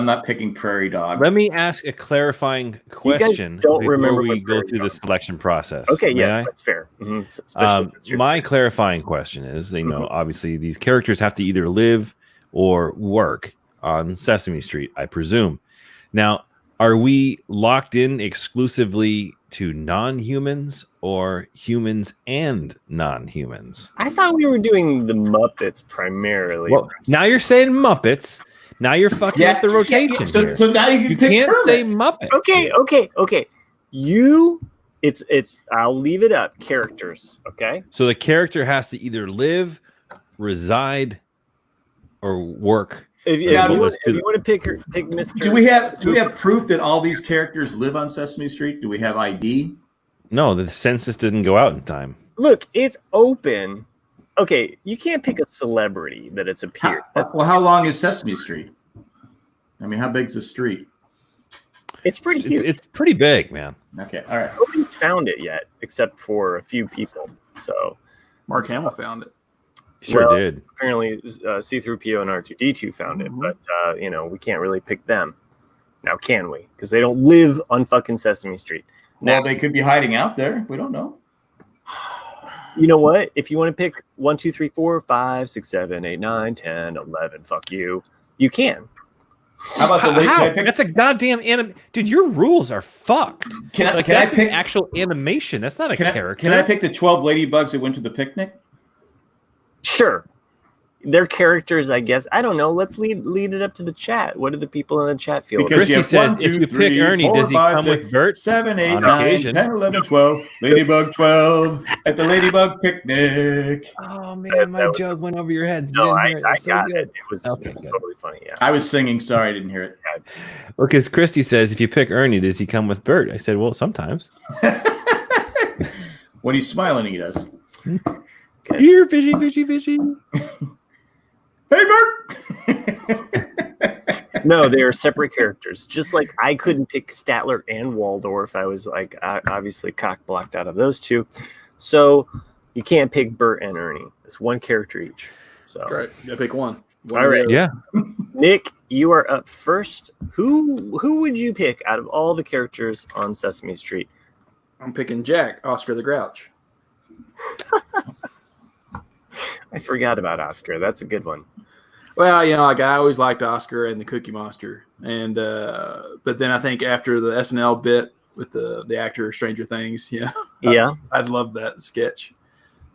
not picking Prairie Dog. Let me ask a clarifying question before we go through the selection process. Okay, yes, that's fair. Mm-hmm. My clarifying question is, obviously these characters have to either live or work on Sesame Street, I presume. Now, are we locked in exclusively to non-humans or humans and non-humans? I thought we were doing the Muppets primarily. Well, now you're saying Muppets. Now you're fucking up the rotation. Yeah. So now you can't Kermit. say Muppets. Okay. It's I'll leave it up. Characters, okay? So the character has to either live, reside, or work. If you want to pick Mr. Do we have proof that all these characters live on Sesame Street? Do we have ID? No, the census didn't go out in time. Look, it's open. Okay, you can't pick a celebrity that it's appeared. How long is Sesame Street? I mean, how big's the street? It's pretty huge. It's pretty big, man. Okay, all right. Nobody's found it yet, except for a few people. So Mark Hamill found it. Sure did. Apparently, C-3PO and R2-D2 found it, but we can't really pick them. Now, can we? Because they don't live on fucking Sesame Street. Well, they could be hiding out there. We don't know. You know what? If you want to pick 1, 2, 3, 4, 5, 6, 7, 8, 9, 10, 11, fuck you. You can. How about the How? That's a goddamn dude, your rules are fucked. Can I pick an actual animation? That's not a character. Can I pick the 12 ladybugs that went to the picnic? Sure. They're characters, I guess. I don't know. Let's lead it up to the chat. What do the people in the chat feel? Because Christy says, if you pick Ernie, does he come with Bert? 7, 8, On 9, occasion. 10, 11, 12. Ladybug 12 at the Ladybug picnic. Oh man, my joke went over your heads. No, I so got good. it. It was Okay, totally funny. Yeah. I was singing. Sorry, I didn't hear it. Well, because Christy says, if you pick Ernie, does he come with Bert? I said, well, sometimes. When he's smiling, he does. Okay. Here, fishy, fishy, fishy. Hey, Bert! No, they are separate characters. Just like I couldn't pick Statler and Waldorf. I was like obviously cock blocked out of those two. So you can't pick Bert and Ernie. It's one character each. So That's right. You gotta pick one. All right. Yeah. Nick, you are up first. Who would you pick out of all the characters on Sesame Street? I'm picking Jack, Oscar the Grouch. I forgot about Oscar. That's a good one. Well, like I always liked Oscar and the Cookie Monster, and but then I think after the SNL bit with the actor Stranger Things, Yeah. I'd love that sketch.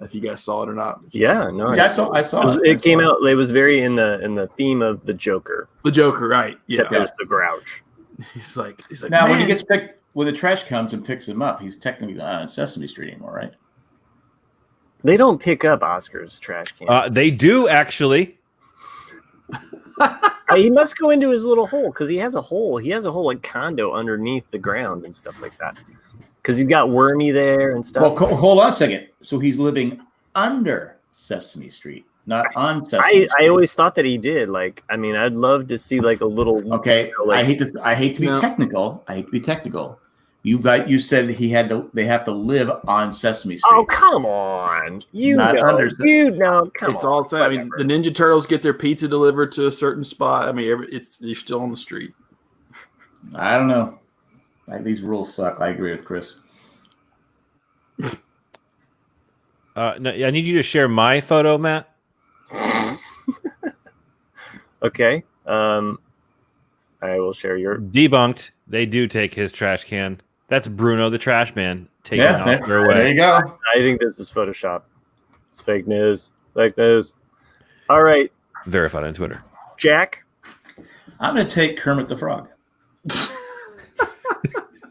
If you guys saw it or not. Yeah, no. Yeah, I saw it. It came out. It was very in the theme of the Joker. The Joker, right? Yeah. Except it was the Grouch. He's like. Now, when he "Man." gets picked, when the trash comes and picks him up, he's technically not on Sesame Street anymore, right? They don't pick up Oscar's trash can. They do actually. He must go into his little hole because he has a hole. He has a whole like condo underneath the ground and stuff like that. Because he's got Wormy there and stuff. Well, hold on a second. So he's living under Sesame Street, not on Sesame Street. I always thought that he did. Like, I mean, I'd love to see like a little. Okay, I hate to be No. technical. You said they have to live on Sesame Street. Oh, come on! Not under- Come It's on. all the same. I mean, the Ninja Turtles get their pizza delivered to a certain spot. I mean, you're still on the street. I don't know. These rules suck. I agree with Chris. No, I need you to share my photo, Matt. Okay. I will share your. Debunked. They do take his trash can. That's Bruno the trash man taking Yeah, Oscar there away. you go. I think this is Photoshop. It's fake news. Fake news. All right, Verified on Twitter. Jack. I'm going to take Kermit the Frog.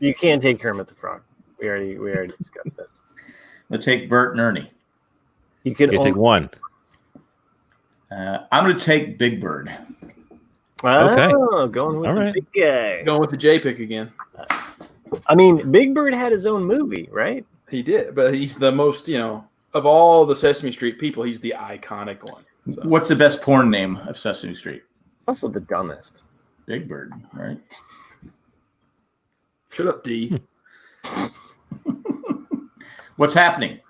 You can't take Kermit the Frog. We already discussed this. I'm going to take Bert and Ernie. You can You take one. I'm going to take Big Bird. Okay. Going with All the right. big guy. Going with the J pick again. I mean, Big Bird had his own movie, right? He did, but he's the most, of all the Sesame Street people, he's the iconic one. So. What's the best porn name of Sesame Street? Also the dumbest. Big Bird, right? Shut up, D. What's happening?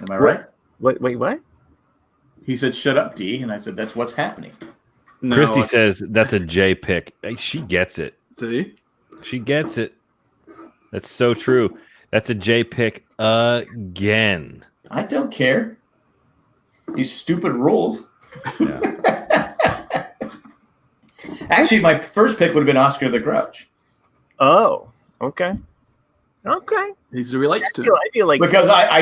Am I right? Wait, what? He said, "Shut up, D," and I said, "That's what's happening." No, Christy says that's a J pick. Hey, she gets it. see? She gets it. That's so true. That's a J pick again. I don't care. These stupid rules. Yeah. Actually, my first pick would have been Oscar the Grouch Oh, okay. Okay. He relates to it. I feel like because I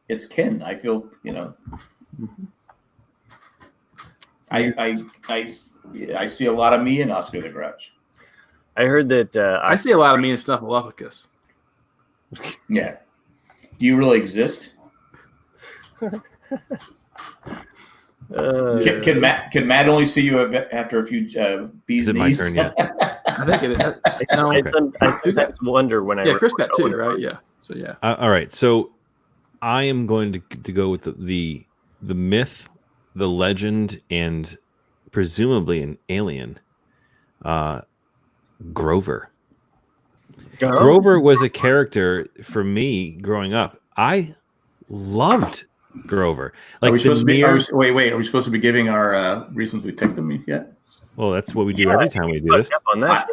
it's kin. I feel I see a lot of me in Oscar the Grouch. I heard that I see a lot of me and Snuffleupagus. Yeah. Do you really exist? Can Matt only see you after a few bees Is it my knees? turn yet? I think it is. No, I sometimes wonder when I yeah, Chris got record two, going right? Yeah. So yeah. All right. So I am going to go with the myth, the legend, and presumably an alien. Grover. Oh. Grover was a character for me growing up. I loved Grover. Are we Like supposed to be? mere, Wait. Are we supposed to be giving our reasons we picked them yet? well, that's what we do every time we do this. Up on that.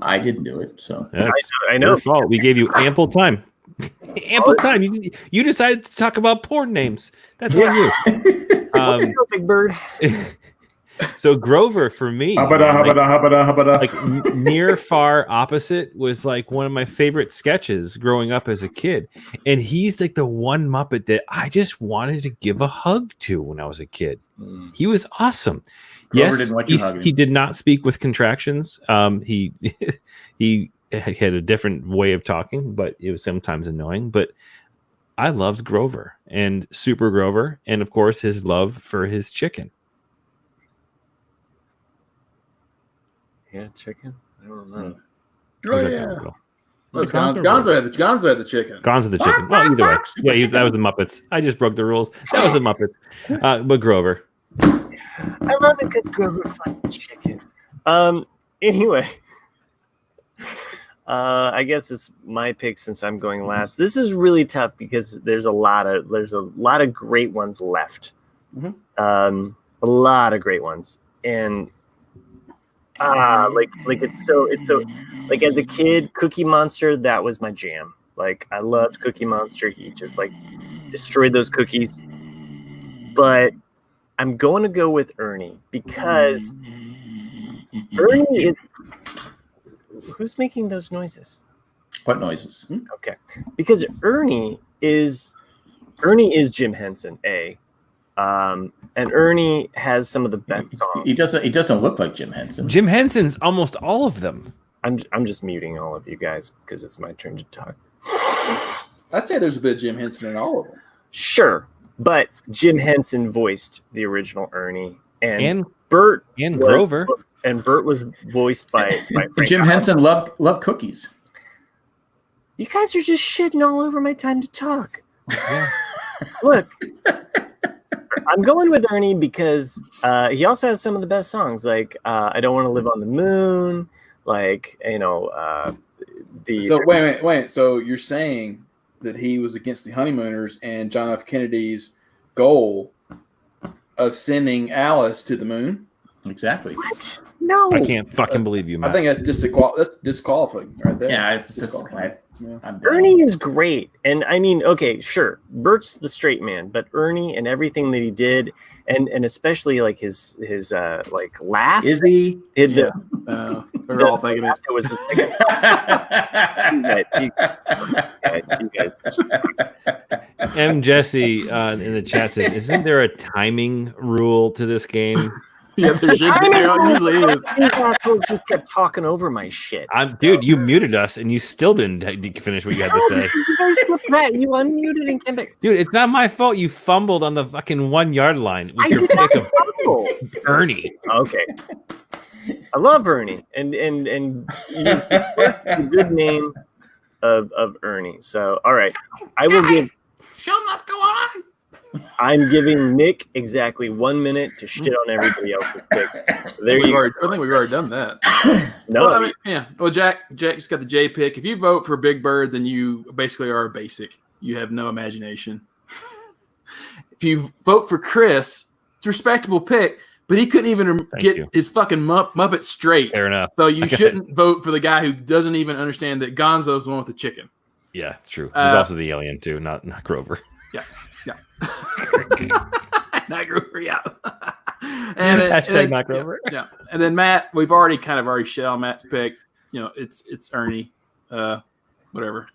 I didn't do it, so That's I know. your fault. We gave you ample time. Ample time. You decided to talk about porn names. That's on you. Go, Big Bird. So Grover for me, like near far opposite was like one of my favorite sketches growing up as a kid, and he's like the one Muppet that I just wanted to give a hug to when I was a kid. He was awesome. Grover Yes, didn't want you hugging he him. did not speak with contractions. He he had a different way of talking, but it was sometimes annoying. But I loved Grover and Super Grover, and of course his love for his chicken. Yeah, chicken. I don't know. Oh, yeah. Gonzo had the chicken. Gonzo the chicken. Well, either way. Yeah, that was the Muppets. I just broke the rules. That was the Muppets. But Grover. I love it because Grover fucking chicken. Anyway. I guess it's my pick since I'm going last. This is really tough because there's a lot of great ones left. Mhm. A lot of great ones. And like it's so like as a kid, Cookie Monster, that was my jam. Like I loved Cookie Monster. He just like destroyed those cookies. But I'm going to go with Ernie because Ernie is. Who's making those noises? What noises? Okay, because Ernie is Jim Henson, and Ernie has some of the best songs. He doesn't look like Jim Henson. Jim Henson's almost all of them. I'm just muting all of you guys because it's my turn to talk. I'd say there's a bit of Jim Henson in all of them. Sure, but Jim Henson voiced the original Ernie, and Bert and Grover. And Bert was voiced by Frank Jim Henson loved cookies. You guys are just shitting all over my time to talk. Yeah. Look, I'm going with Ernie because he also has some of the best songs, like "I Don't Want to Live on the Moon," like So wait. So you're saying that he was against the Honeymooners and John F. Kennedy's goal of sending Alice to the moon? Exactly. What? No, I can't fucking believe you, Matt. I think that's disqualifying right there. Yeah, it's disqualifying. Ernie is great, and I mean, okay, sure, Bert's the straight man, but Ernie and everything that he did, and especially like his like laugh. Is he? We're all thinking it. It was. You guys. M. Jesse in the chat says, "Isn't there a timing rule to this game?" Yeah, there usually is. These assholes just kept talking over my shit. Dude, you muted us and you still didn't finish what you had to say. You guys did that. You unmuted and came back. Dude, it's not my fault you fumbled on the fucking 1 yard line with I your did pick of not Ernie. Okay. I love Ernie, and you the good name of Ernie. So, all right, I will give. Show must go on. I'm giving Nick exactly 1 minute to shit on everybody else's pick. There you go. I think we've already done that. No, Well, I mean, yeah. Well, Jack just got the J pick. If you vote for Big Bird, then you basically are a basic. You have no imagination. If you vote for Chris, it's a respectable pick, but he couldn't even get his fucking Muppet straight. Fair enough. So you shouldn't vote for the guy who doesn't even understand that Gonzo's the one with the chicken. Yeah, true. He's also the alien too, not Grover. Yeah. Not Grover, yeah. Hashtag not Grover. Yeah. And then Matt, we've already shit on Matt's pick. You know, it's Ernie. Whatever.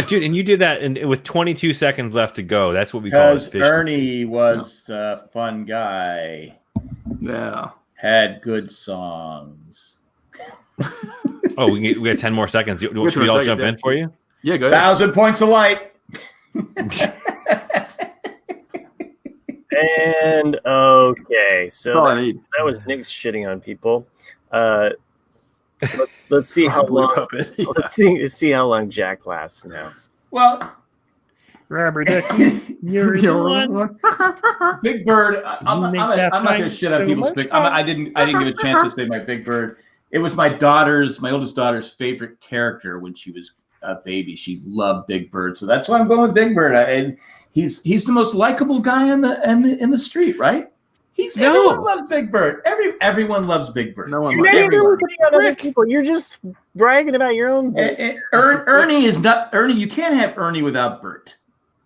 Dude, and you did that with 22 seconds left to go. That's what we call it. Because Ernie was a fun guy. Yeah. Had good songs. Oh, we got 10 more seconds. Should we all jump in for you? Yeah, go ahead. 1,000 points of light. And okay, so That's all I need. that was Nick's shitting on people. Let's see how long. Let's see how long Jack lasts now. Well, Robert Ducky, you're the one. Big Bird. I'm not going to shit on people's pick. I didn't give a chance to say my Big Bird. It was my oldest daughter's favorite character when she was a baby. She loved Big Bird, so that's why I'm going with Big Bird. And he's the most likable guy in the street, right? Everyone loves Big Bird. Everyone loves Big Bird. No one You're loves not everyone. putting on other people. You're just bragging about your own. Ernie is not Ernie. You can't have Ernie without Bert.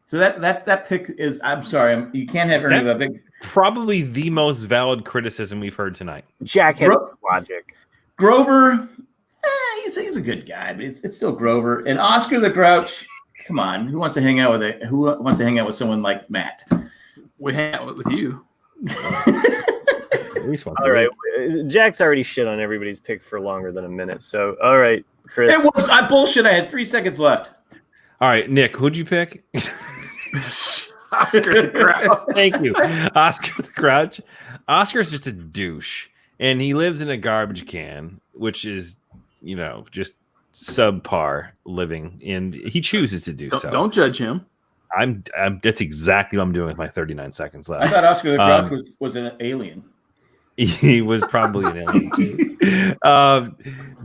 So that pick is. I'm sorry. You can't have Ernie that big. Probably the most valid criticism we've heard tonight. Jack had logic. Grover, he's a good guy, but it's still Grover. And Oscar the Grouch. Come on, who wants to hang out with someone like Matt? We hang out with you. All right, Jack's already shit on everybody's pick for longer than a minute. So, all right, Chris. It was bullshit. I had 3 seconds left. All right, Nick, who'd you pick? Oscar the Grouch. Thank you, Oscar the Grouch. Oscar's just a douche, and he lives in a garbage can, which is, just subpar living, and he chooses to do so. Don't judge him. I'm. That's exactly what I'm doing with my 39 seconds left. I thought Oscar the Grouch was an alien. He was probably an alien too.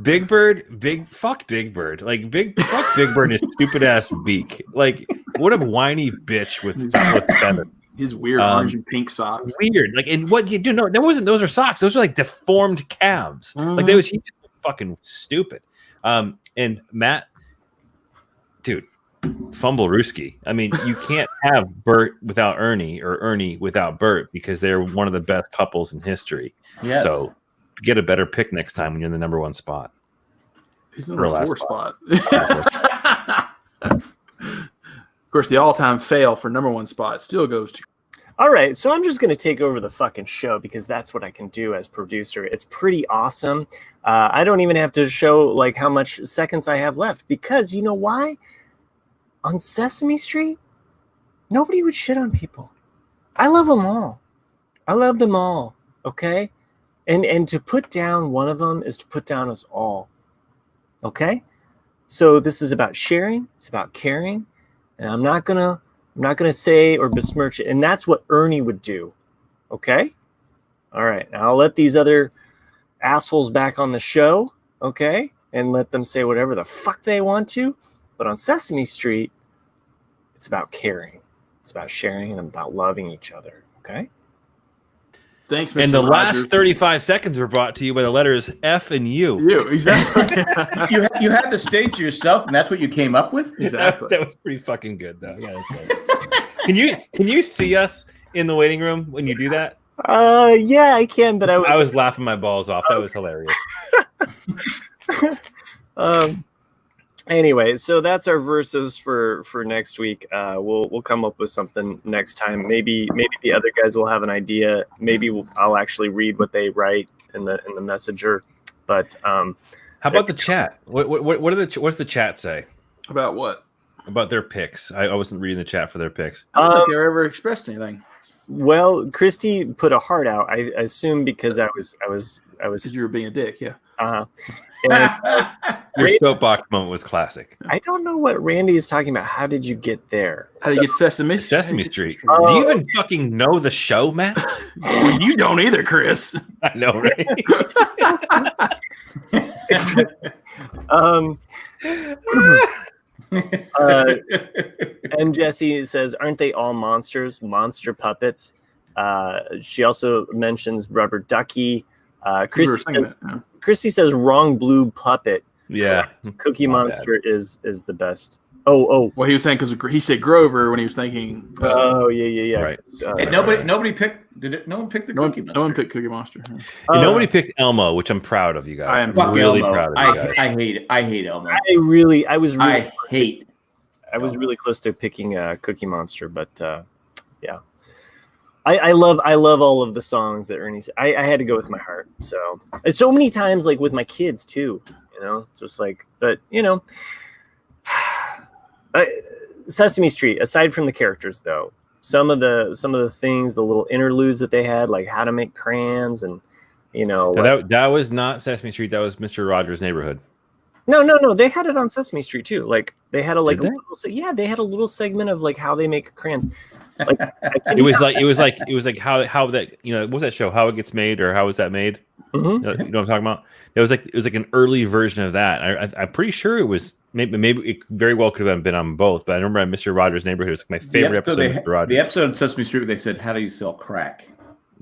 Big Bird, fuck Big Bird. Like fuck Big Bird and his stupid ass beak. Like, what a whiny bitch with feathers. His weird orange and pink socks. Weird. Like, and what you do? No, those are socks. Those are like deformed calves. Mm-hmm. Like he just fucking stupid. And Matt, dude, fumble Ruski. I mean, you can't have Bert without Ernie or Ernie without Bert because they're one of the best couples in history. Yes. So get a better pick next time when you're in the number 1 spot. He's in the 4 spot. Of course, the all-time fail for number 1 spot still goes to. All right, so I'm just going to take over the fucking show because that's what I can do as producer. It's pretty awesome. I don't even have to show like how much seconds I have left because you know why? On Sesame Street, nobody would shit on people. I love them all. I love them all. Okay, and to put down one of them is to put down us all. Okay, so this is about sharing. It's about caring, and I'm not gonna say or besmirch it. And that's what Ernie would do. Okay, all right. Now I'll let these other assholes back on the show. Okay, and let them say whatever the fuck they want to. But on Sesame Street, it's about caring. It's about sharing and about loving each other. Okay. Thanks, Mr. And the Rogers. last 35 seconds were brought to you by the letters F and U. You, exactly. you had the stage to yourself, and that's what you came up with? Exactly. That was pretty fucking good, though. Yeah, can you see us in the waiting room when you do that? Yeah, I can, but I was laughing my balls off. That was hilarious. Anyway, so that's our verses for next week. We'll come up with something next time. Maybe the other guys will have an idea. Maybe I'll actually read what they write in the messenger. But how about the chat? What's the chat say About what? about their picks? I wasn't reading the chat for their picks. I don't think they ever expressed anything. Well, Christy put a heart out. I assume because I was. Because you were being a dick, yeah. Your soapbox moment was classic. I don't know what Randy is talking about. How did you get there? How do you get Sesame Street? Sesame Street. Do you even fucking know the show, Matt? Well, you don't either, Chris. I know, right? And Jesse says, aren't they all monsters? Monster puppets. She also mentions Rubber Ducky. Christy says wrong blue puppet. Yeah. Cookie Monster is the best. Oh. Well, he was saying because he said Grover when he was thinking. Yeah. Right. And nobody picked. Did it? No one picked the Cookie Monster. No one picked Cookie Monster. Nobody picked Elmo, which I'm proud of you guys. I am really Elmo. proud of you guys. I hate Elmo. I was really close to picking Cookie Monster, but yeah. I love all of the songs that Ernie said. I had to go with my heart. So many times, like with my kids too, just like, but Sesame Street, aside from the characters though, some of the things, the little interludes that they had, like how to make crayons and, that was not Sesame Street. That was Mr. Rogers' Neighborhood. No. They had it on Sesame Street too. Like they had they had a little segment of like how they make crayons. Like, it was like how that what was that show? How it gets made or how is that made? Mm-hmm. You know what I'm talking about? It was like an early version of that. I'm pretty sure it was maybe it very well could have been on both. But I remember on Mr. Rogers' Neighborhood, it was my favorite episode of Mr. Rogers. The episode of Sesame Street where they said, "How do you sell crack?"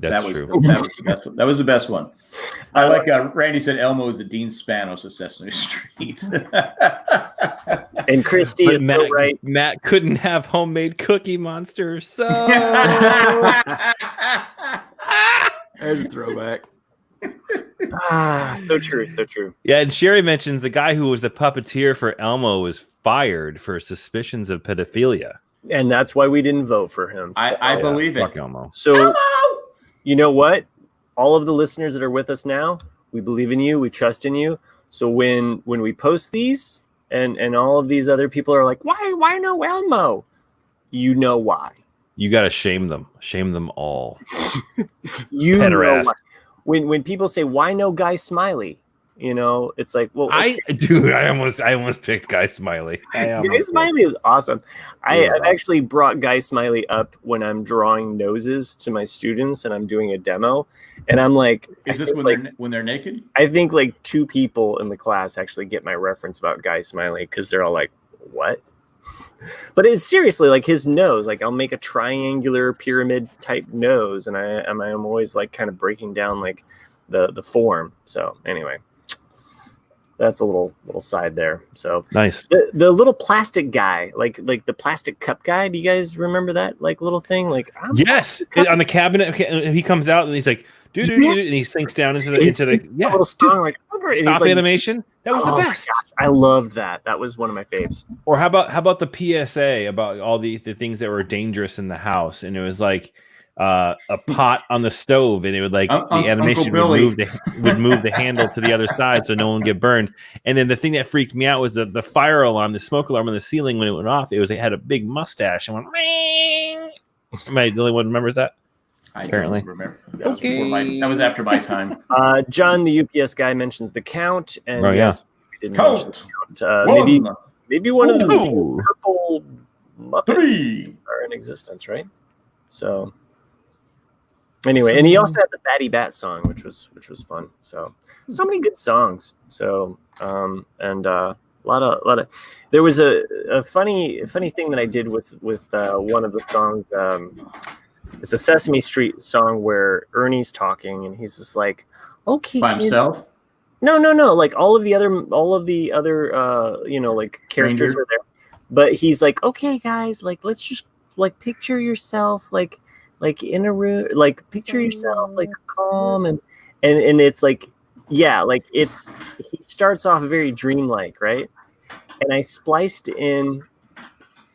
That's was true. that was the best one. That was the best one. I like Randy said Elmo is the Dean Spanos of Sesame Street. And Christy But is so right. Matt couldn't have homemade Cookie Monster, so There's a throwback. So true, so true. yeah. And Sherry mentions the guy who was the puppeteer for Elmo was fired for suspicions of pedophilia. And that's why we didn't vote for him. So, I believe it. Fuck Elmo. So Elmo! you know what? All of the listeners that are with us now, we believe in you. We trust in you. So when we post these and all of these other people are like, why no Elmo? You know why. You got to shame them. Shame them all. You know Pederast. why. When people say, why no Guy Smiley? You know, it's like, well, I almost picked Guy Smiley. Guy Smiley is awesome. I've actually brought Guy Smiley up when I'm drawing noses to my students and I'm doing a demo. And I'm like, Is this when they're naked? I think like 2 people in the class actually get my reference about Guy Smiley because they're all like, what? But it's seriously like his nose. Like I'll make a triangular pyramid type nose, and I'm always like kind of breaking down like the form. So anyway, that's a little side there. So Nice. The little plastic guy, like the plastic cup guy. Do you guys remember that like little thing? Like Yes, on the cabinet. He comes out and he's like, dude, and he sinks down into the little song like stop animation. That was the best. Gosh, I loved that. That was one of my faves. Or how about the PSA about all the things that were dangerous in the house, and it was like a pot on the stove, and it would like the animation would move the handle to the other side so no one would get burned. And then the thing that freaked me out was the fire alarm, the smoke alarm on the ceiling when it went off. It had a big mustache and went ring. Am I the only one who remembers that? I Apparently. don't remember. That was after my time. John, the UPS guy, mentions the Count, and yes, we didn't mention the Count. Maybe one of the purple Muppets are in existence, right? So anyway, and he also had the Batty Bat song, which was fun. So many good songs. So and a lot of. There was a funny thing that I did with one of the songs. It's a Sesame Street song where Ernie's talking and he's just like, "Okay, by himself." No. Like all of the other like characters are there, but he's like, "Okay, guys, like let's just like picture yourself like in a room, like picture yourself like calm and it's like, yeah, like he starts off very dreamlike, right? And I spliced in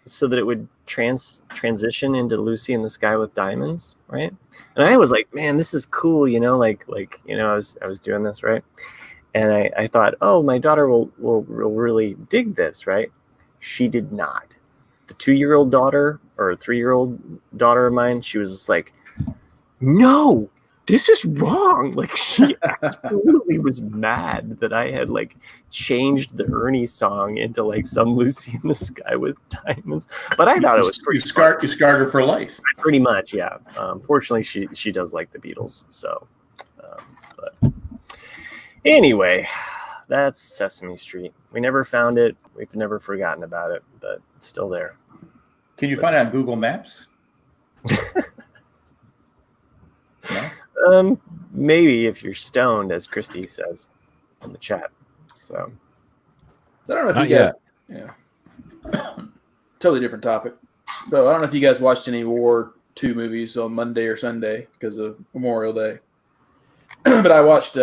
so that it would transition into Lucy in the Sky with Diamonds, right? And I was like, man, this is cool, like I was doing this, right? And I thought, oh, my daughter will really dig this, right? She did not. The 2-year-old daughter or 3-year-old daughter of mine, she was just like, no, this is wrong. Like she absolutely was mad that I had like changed the Ernie song into like some Lucy in the Sky with Diamonds. But I thought it was pretty smart. You scarred her for life. Pretty much, yeah. Fortunately, she does like the Beatles. So, but anyway, that's Sesame Street. We never found it. We've never forgotten about it, but it's still there. Can you find it on Google Maps? No? Maybe if you're stoned, as Christy says in the chat. So I don't know if you guys. Yeah. Totally different topic. So I don't know if you guys watched any War II movies on Monday or Sunday because of Memorial Day. But I watched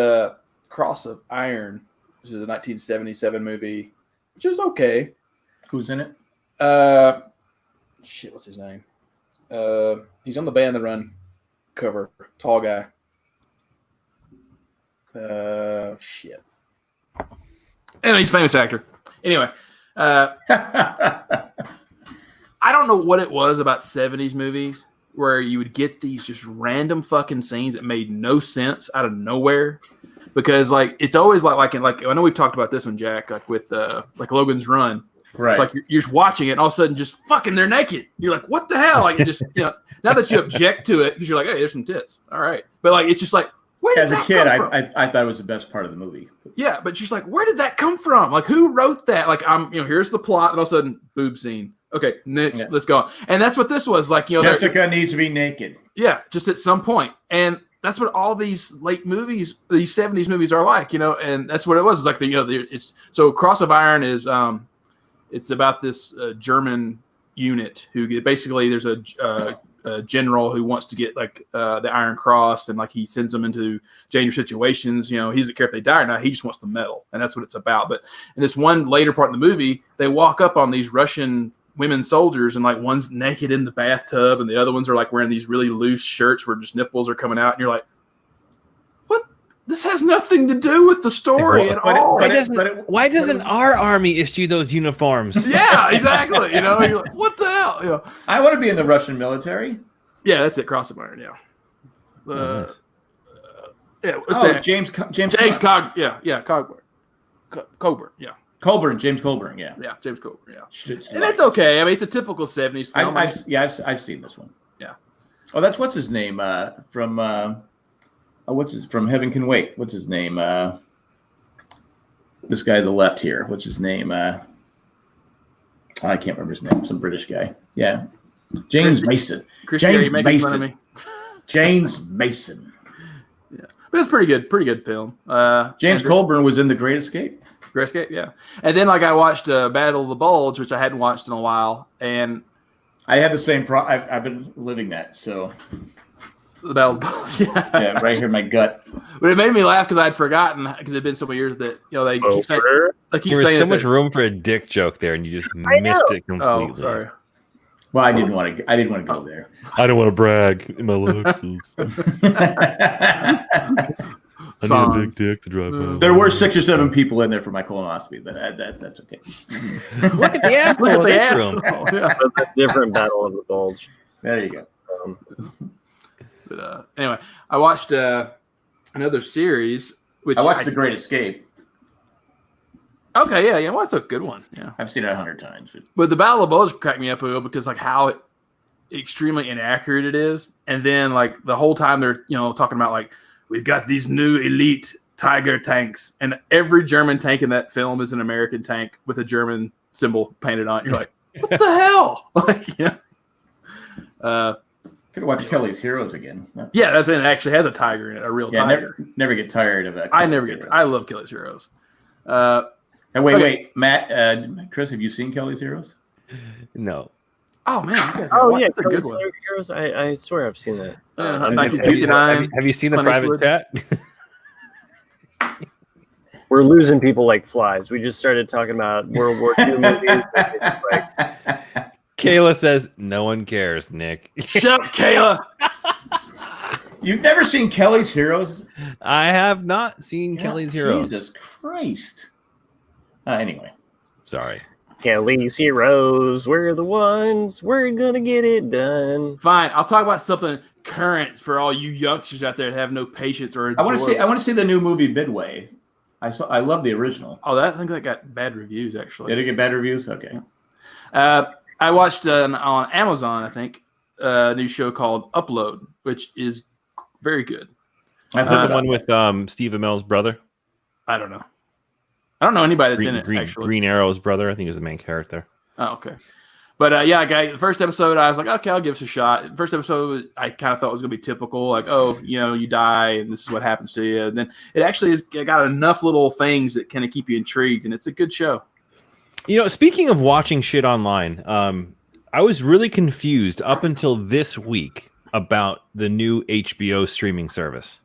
Cross of Iron, which is a 1977 movie, which is okay. Who's in it? What's his name? He's on the Band the Run cover. Tall guy. Anyway, he's a famous actor. Anyway, I don't know what it was about 70s movies where you would get these just random fucking scenes that made no sense out of nowhere. Because like it's always like I know we've talked about this one, Jack, like with like Logan's Run. Right. Like you're just watching it and all of a sudden just fucking they're naked. You're like, what the hell? Like it just now that you object to it because you're like, hey, there's some tits. All right. But like it's just like where did as a kid, I thought it was the best part of the movie. Yeah, but just like where did that come from? Like who wrote that? Like here's the plot, and all of a sudden boob scene. Okay, next, Yeah. let's go on. And that's what this was like. Jessica needs to be naked. Yeah, just at some point. And that's what all these late movies, these 70s movies are like, and that's what it was. It's like it's so Cross of Iron is it's about this German unit who basically there's a general who wants to get like the Iron Cross, and like he sends them into dangerous situations. He doesn't care if they die or not. He just wants the medal, and that's what it's about. But in this one later part in the movie, they walk up on these Russian women soldiers, and like one's naked in the bathtub, and the other ones are like wearing these really loose shirts where just nipples are coming out, and you're like, what? This has nothing to do with the story at all. Why doesn't our army issue those uniforms? Yeah, exactly. You're like, what the hell? I want to be in the Russian military. Yeah, that's it. Cross of Iron. Yeah. Yeah. What's that? James Cogburn. Coburn. Yeah. James Colburn. Yeah. Yeah, James Coburn. Yeah. And it's okay. I mean, it's a typical 70s film. I've seen this one. Yeah. Oh, that's what's his name from from Heaven Can Wait. What's his name? This guy to the left here. What's his name? I can't remember his name. Some British guy. Yeah. James Mason. James Mason. James Mason. Yeah. But it's pretty good film. James Colburn was in The Great Escape. Great Escape, yeah. And then like I watched Battle of the Bulge, which I hadn't watched in a while, and I have the same I've been living that, so the Battle of the Bulge, yeah. Yeah, right here in my gut. But it made me laugh because I'd forgotten because it'd been so many years that they keep saying there was so much room for a dick joke there, and you just missed it completely. Oh, sorry. Well, I didn't want to go there. I don't want to brag in my looks. I need a big dick to drive home. There were 6 or 7 people in there for my colonoscopy, but that's okay. Look at the ass. Look at the ass. Yeah. That's a different Battle of the Bulge. There you go. But anyway, I watched another series. Which I watched The Great Escape. Okay, yeah. Well, that's a good one. Yeah, I've seen it 100 times. But the Battle of the Bulge cracked me up a little because like how extremely inaccurate it is, and then like the whole time they're talking about like we've got these new elite Tiger tanks, and every German tank in that film is an American tank with a German symbol painted on it. You're like, what the hell? Like, Could watch Kelly's Heroes again. Yeah, that's it. It actually has a tiger in it, a real tiger. Never get tired of that. I love Kelly's Heroes. Wait, Matt, Chris, have you seen Kelly's Heroes? No. Oh man! Yeah, it's a good one. Heroes. I swear I've seen that. 1969. Have you seen the private chat? We're losing people like flies. We just started talking about World War II movies. Kayla says, no one cares, Nick. Shut up, Kayla. You've never seen Kelly's Heroes? I have not seen Kelly's Heroes. Jesus Christ. Anyway. Sorry. Kelly's Heroes. We're the ones. We're going to get it done. Fine. I'll talk about something current for all you youngsters out there that have no patience or I want to see the new movie Midway. I love the original. Oh, I think that got bad reviews, actually. Did it get bad reviews? Okay. I watched on Amazon, I think, a new show called Upload, which is very good. I think the one with Steve Amell's brother. I don't know. I don't know anybody that's in it, actually. Green Arrow's brother, I think, is the main character. Oh, okay. But the first episode, I was like, okay, I'll give this a shot. The first episode, I kind of thought was going to be typical, like, oh, you die, and this is what happens to you. And then it actually has got enough little things that kind of keep you intrigued, and it's a good show. Speaking of watching shit online, I was really confused up until this week about the new HBO streaming service.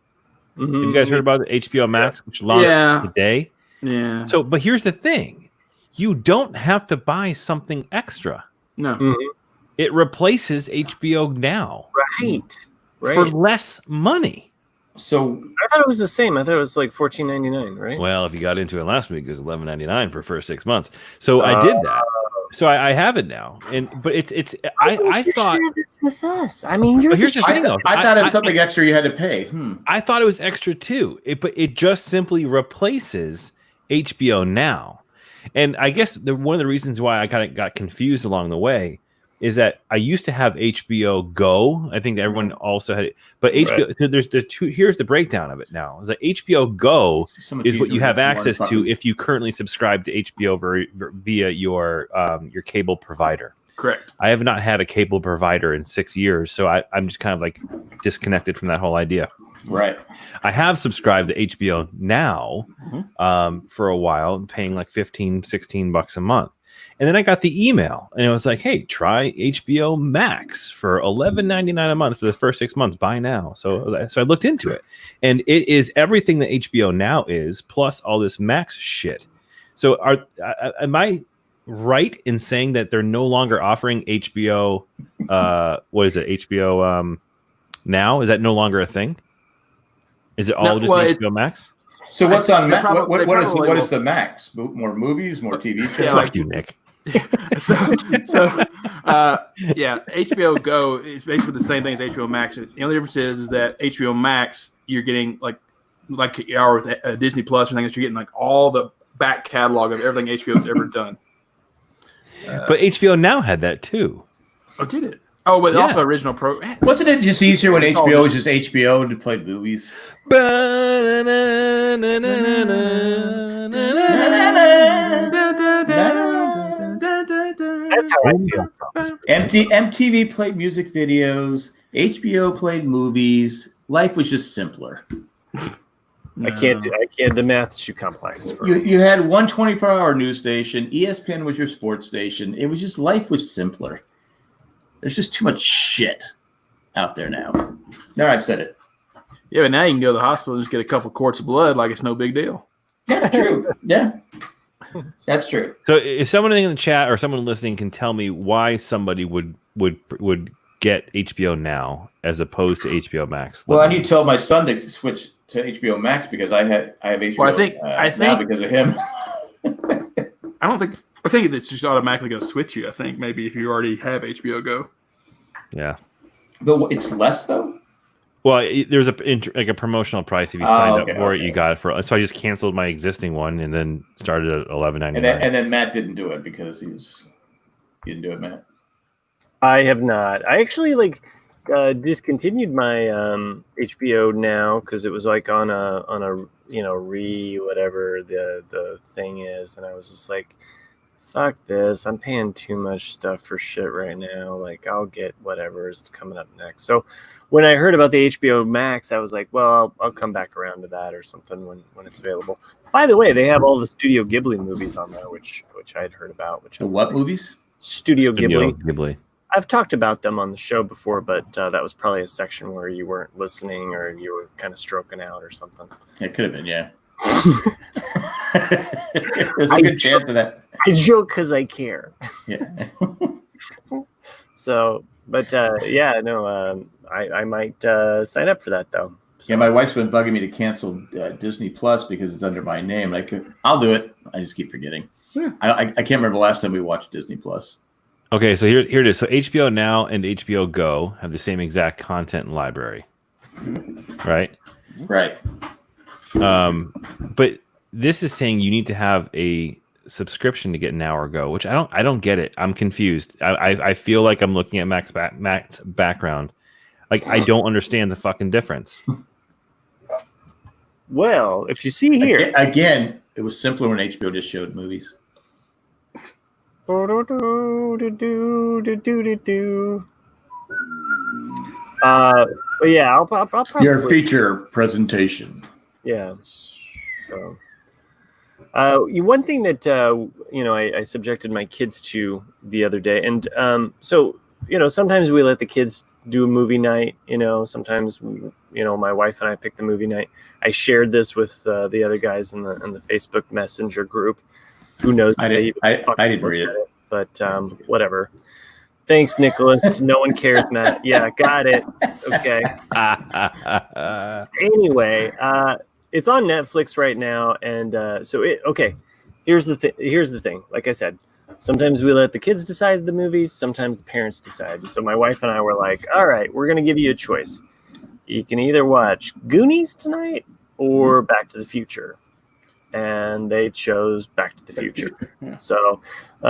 Mm-hmm. Have you guys heard about the HBO Max, which launched today? Yeah. So, but here's the thing. You don't have to buy something extra. No. Mm-hmm. It replaces HBO Now. Right. For less money. So I thought it was the same. I thought it was like $14.99, right? Well, if you got into it last week, it was $11.99 for the first 6 months. So I did that. So I have it now, but it's. I thought share this with us. I mean, here's the thing, though. I thought it was something extra you had to pay. I thought it was extra too. But it just simply replaces HBO Now, and I guess one of the reasons why I kind of got confused along the way is that I used to have HBO Go. I think that everyone also had it, but HBO. Right. There's two. Here's the breakdown of it now. Is that HBO Go is what you have access to if you currently subscribe to HBO via your cable provider. Correct. I have not had a cable provider in 6 years, so I'm just kind of like disconnected from that whole idea. Right. I have subscribed to HBO Now for a while, paying like $15-16 a month. And then I got the email and it was like, hey, try HBO Max for $11.99 a month for the first 6 months. Buy now. So I looked into it, and it is everything that HBO Now is, plus all this Max shit. So am I right in saying that they're no longer offering HBO? What is it? HBO Now? Is that no longer a thing? Is it all HBO Max? So what's on Max? What is the Max? More movies, more TV shows? Yeah, Fuck you, Nick. HBO Go is basically the same thing as HBO Max. The only difference is that HBO Max, you're getting like you are with Disney Plus or things, you're getting like all the back catalog of everything HBO's ever done. But HBO Now had that too. Oh, did it? Oh, but also original pro. Wasn't it just easier when HBO was just HBO to play movies? That's how I feel. MTV played music videos. HBO played movies. Life was just simpler. I can't. The math's too complex. You had one 24-hour news station. ESPN was your sports station. It was just, life was simpler. There's just too much shit out there now. All right, I've said it. Yeah, but now you can go to the hospital and just get a couple quarts of blood like it's no big deal. That's true. Yeah, that's true. So if someone in the chat or someone listening can tell me why somebody would get HBO Now as opposed to HBO Max. Well, I need to tell my son to switch to HBO Max because I have HBO I think now because of him. I think it's just automatically going to switch you. I think maybe if you already have HBO Go. Yeah. But it's less though. Well, there's a promotional price if you signed up for it. You got it for. So I just canceled my existing one and then started at $11.99. And then Matt didn't do it because he didn't do it, Matt. I have not. I actually discontinued my HBO Now because it was like on a whatever the thing is, and I was just like, fuck this, I'm paying too much stuff for shit right now. Like, I'll get whatever is coming up next. So when I heard about the HBO Max, I was like, well, I'll come back around to that or something when it's available. By the way, they have all the Studio Ghibli movies on there, which I'd heard about. The what movies? Studio Ghibli. I've talked about them on the show before, but that was probably a section where you weren't listening or you were kind of stroking out or something. It could have been, yeah. There's a good chance of that. I joke because I care. Yeah. So, but I might sign up for that though. So. Yeah, my wife's been bugging me to cancel Disney Plus because it's under my name. I'll do it. I just keep forgetting. Yeah. I can't remember the last time we watched Disney Plus. Okay, so here it is. So HBO Now and HBO Go have the same exact content and library, right? Right. But this is saying you need to have a subscription to get Now or Go, which I don't get it. I'm confused. I feel like I'm looking at Mac's background. Like, I don't understand the fucking difference. Well, if you see here again, it was simpler when HBO just showed movies. But yeah, I'll probably your feature presentation. Yeah. So, one thing that I subjected my kids to the other day, and sometimes we let the kids do a movie night. Sometimes my wife and I pick the movie night. I shared this with the other guys in the Facebook Messenger group. Who knows? I didn't read it, but whatever. Thanks, Nicholas. No one cares, Matt. Yeah, got it. Okay. Anyway, it's on Netflix right now, and okay. Here's the thing. Like I said, sometimes we let the kids decide the movies. Sometimes the parents decide. So my wife and I were like, all right, we're gonna give you a choice. You can either watch Goonies tonight or Back to the Future. And they chose Back to the Future. Yeah. So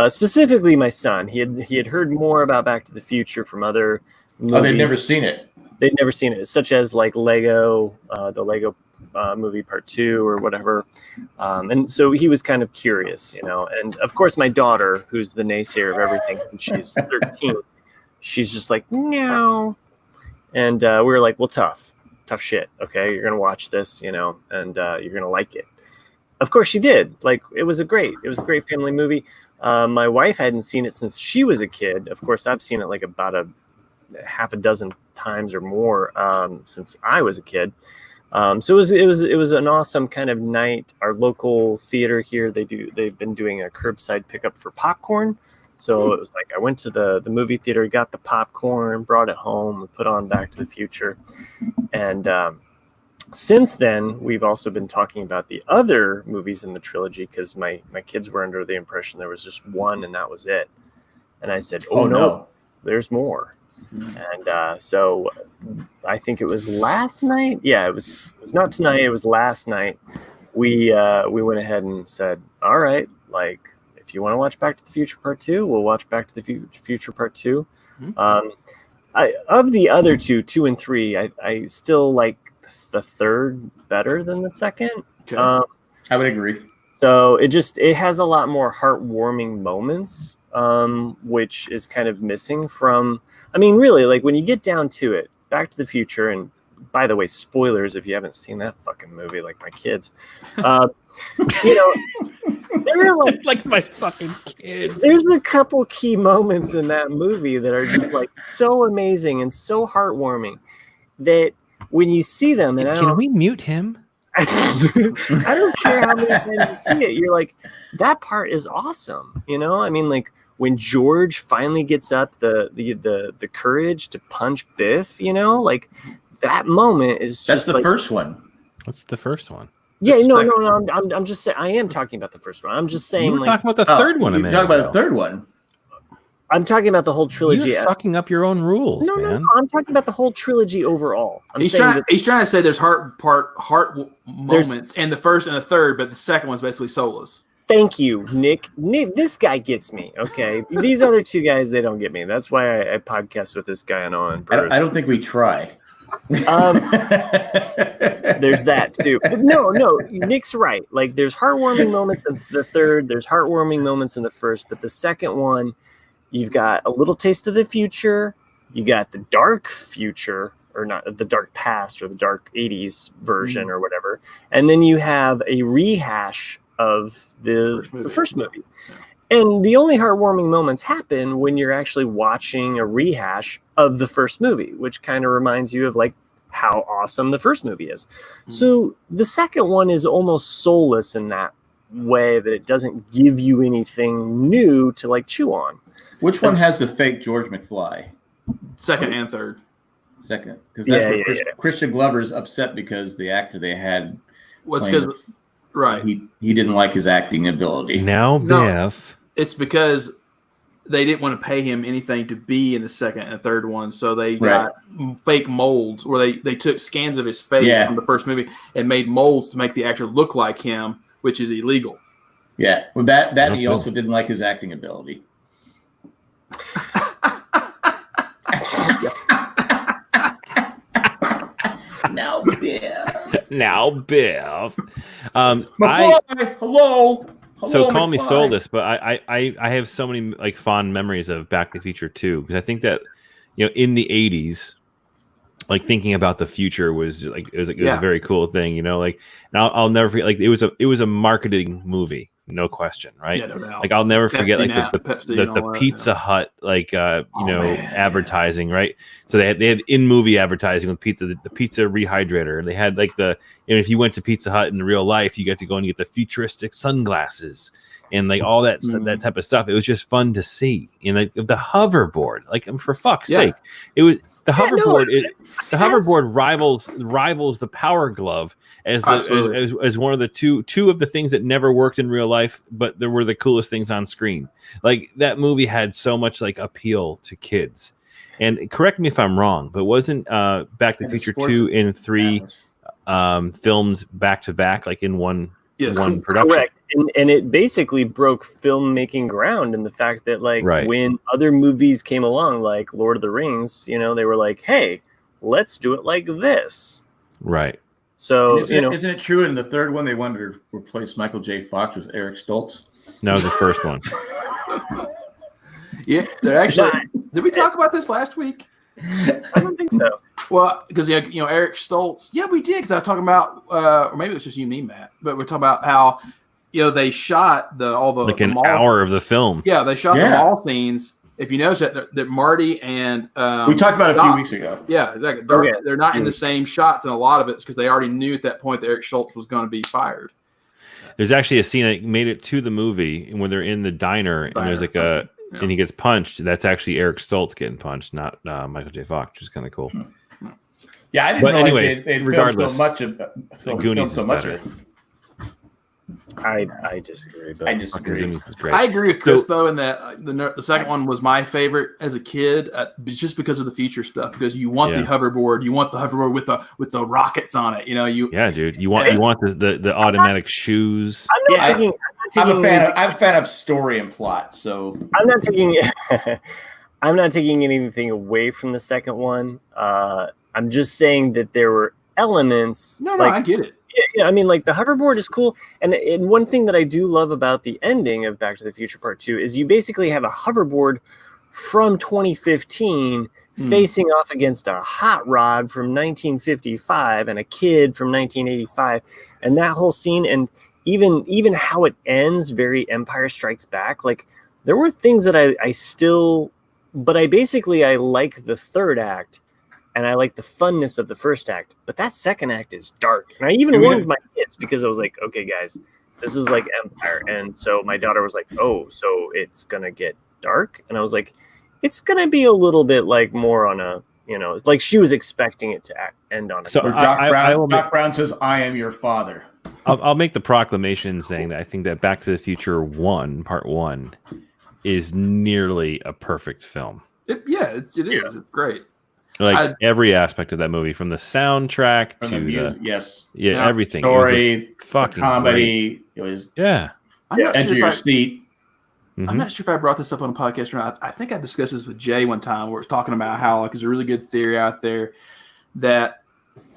specifically my son, he had heard more about Back to the Future from other movies. Oh, they've never seen it. they'd never seen it, such as like Lego, the Lego movie Part 2 or whatever. And so he was kind of curious, you know. And of course, my daughter, who's the naysayer of everything since she's 13, she's just like, no. And we were like, well, tough shit. Okay, you're gonna watch this, you know, and you're gonna like it. Of course, she did. Like, it was a great family movie. My wife hadn't seen it since she was a kid. Of course, I've seen it like about a half a dozen times or more since I was a kid. So it was an awesome kind of night. Our local theater here, they've been doing a curbside pickup for popcorn. So it was like I went to the movie theater, got the popcorn, brought it home, and put on Back to the Future. And since then, we've also been talking about the other movies in the trilogy because my kids were under the impression there was just one and that was it. And I said, oh no, there's more. And so I think it was last night. Yeah, it was not tonight. It was last night. We went ahead and said, all right, like, if you want to watch Back to the Future Part 2, we'll watch Back to the Future Part 2. Of the other two and 3, I still like the third better than the second. Okay. I would agree. So it has a lot more heartwarming moments, which is kind of missing from, I mean, really, like when you get down to it, Back to the Future, and by the way, spoilers if you haven't seen that fucking movie, like my kids, you know, there are like my fucking kids. There's a couple key moments in that movie that are just like so amazing and so heartwarming that when you see them, and can we mute him? I don't care how many times you see it. You're like, that part is awesome. You know, I mean, like when George finally gets up the courage to punch Biff, you know, like that moment is just that's the like, first one. What's the first one? Yeah, no. I'm just saying. I am talking about the first one. I'm just saying. You were talking about the third one. You're talking about the third one. I'm talking about the whole trilogy. You're fucking up your own rules, man. No. I'm talking about the whole trilogy overall. He's trying to say there's heart moments in the first and the third, but the second one's basically soulless. Thank you, Nick. This guy gets me. Okay, these other two guys, they don't get me. That's why I podcast with this guy on. I don't think we try. There's that too. But no, Nick's right. Like there's heartwarming moments in the third, there's heartwarming moments in the first, but the second one, you've got a little taste of the future, you got the dark future, or not the dark past or the dark 80s version or whatever, and then you have a rehash of the first movie. Yeah. And the only heartwarming moments happen when you're actually watching a rehash of the first movie, which kind of reminds you of like how awesome the first movie is. So the second one is almost soulless in that way that it doesn't give you anything new to like chew on. Which one has the fake George McFly? Second and third. Second, because that's where Christian Glover's upset because the actor they had was because he didn't like his acting ability. Biff. It's because they didn't want to pay him anything to be in the second and third one, so they got fake molds where they took scans of his face from the first movie and made molds to make the actor look like him, which is illegal. Yeah, well, that he also didn't like his acting ability. Now Biff. Hello. So call me soulless, but I have so many like fond memories of Back to the Future 2 because I think that in the 80s, like thinking about the future was like it was a very cool thing, like, and I'll never forget, like it was a marketing movie, no question, right? Yeah, no doubt. Like I'll never forget like the Pizza Hut like advertising, right? So they had in movie advertising with the pizza rehydrator, and they had like if you went to Pizza Hut in real life, you get to go and get the futuristic sunglasses and like all that that type of stuff. It was just fun to see. Like the hoverboard, like for fuck's sake, it was the hoverboard. The hoverboard rivals the Power Glove as one of the two of the things that never worked in real life, but there were the coolest things on screen. Like that movie had so much like appeal to kids. And correct me if I'm wrong, but wasn't Back to the Future 2 and 3 filmed back to back, like in one production? Correct. And it basically broke filmmaking ground in the fact that when other movies came along, like Lord of the Rings, they were like, hey, let's do it like this. Right. So, isn't it true in the third one they wanted to replace Michael J. Fox with Eric Stoltz? That was the first one. Yeah, they're actually. Did we talk about this last week? I don't think so. Well, because Eric Stoltz. Yeah, we did because I was talking about, or maybe it was just you and me, Matt. But we're talking about how they shot all the like the an mall, hour of the film. Yeah, they shot the mall scenes. If you notice that Marty and we talked about it a few weeks ago. Yeah, exactly. They're not in the same shots, and a lot of it's because they already knew at that point that Eric Stoltz was going to be fired. There's actually a scene that made it to the movie when they're in the diner and there's like and he gets punched. That's actually Eric Stoltz getting punched, not Michael J. Fox, which is kind of cool. Yeah, I didn't realize they filmed so much of Goonies so much of it. I disagree. But I disagree. I agree with Chris though, in that the second one was my favorite as a kid, just because of the future stuff. Because you want the hoverboard, with the rockets on it. Dude, you want the automatic shoes. I'm a fan of story and plot. So I'm not taking anything away from the second one. I'm just saying that there were elements. No, I get it. Yeah, I mean, like the hoverboard is cool, and one thing that I do love about the ending of Back to the Future Part 2 is you basically have a hoverboard from 2015 facing off against a hot rod from 1955 and a kid from 1985, and that whole scene, and even how it ends, very Empire Strikes Back. Like there were things that I still, but I like the third act. And I like the funness of the first act, but that second act is dark. And I even warned my kids because I was like, okay, guys, this is like Empire. And so my daughter was like, oh, so it's going to get dark? And I was like, it's going to be a little bit like more on a, like she was expecting it to end on a. So Doc Brown says, I am your father. I'll make the proclamation saying that I think that Back to the Future 1, Part 1, is nearly a perfect film. It is. It's great. Like every aspect of that movie, from the soundtrack to the music, everything. Story, fucking comedy. Great. It was enter your seat. I'm not sure if I brought this up on a podcast or not. I think I discussed this with Jay one time, where it's talking about how there's a really good theory out there that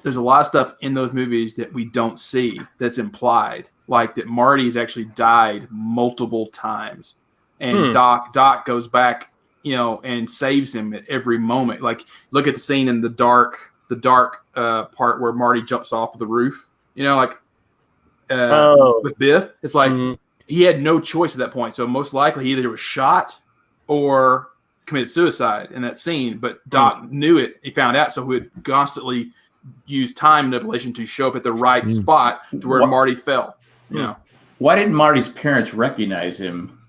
there's a lot of stuff in those movies that we don't see that's implied, like that Marty's actually died multiple times, and Doc goes back. And saves him at every moment. Like, look at the scene in the dark part where Marty jumps off of the roof. With Biff, it's like he had no choice at that point. So most likely, he either was shot or committed suicide in that scene. But Doc knew it; he found out, so he would constantly use time manipulation to show up at the right spot to where Marty fell. Why didn't Marty's parents recognize him?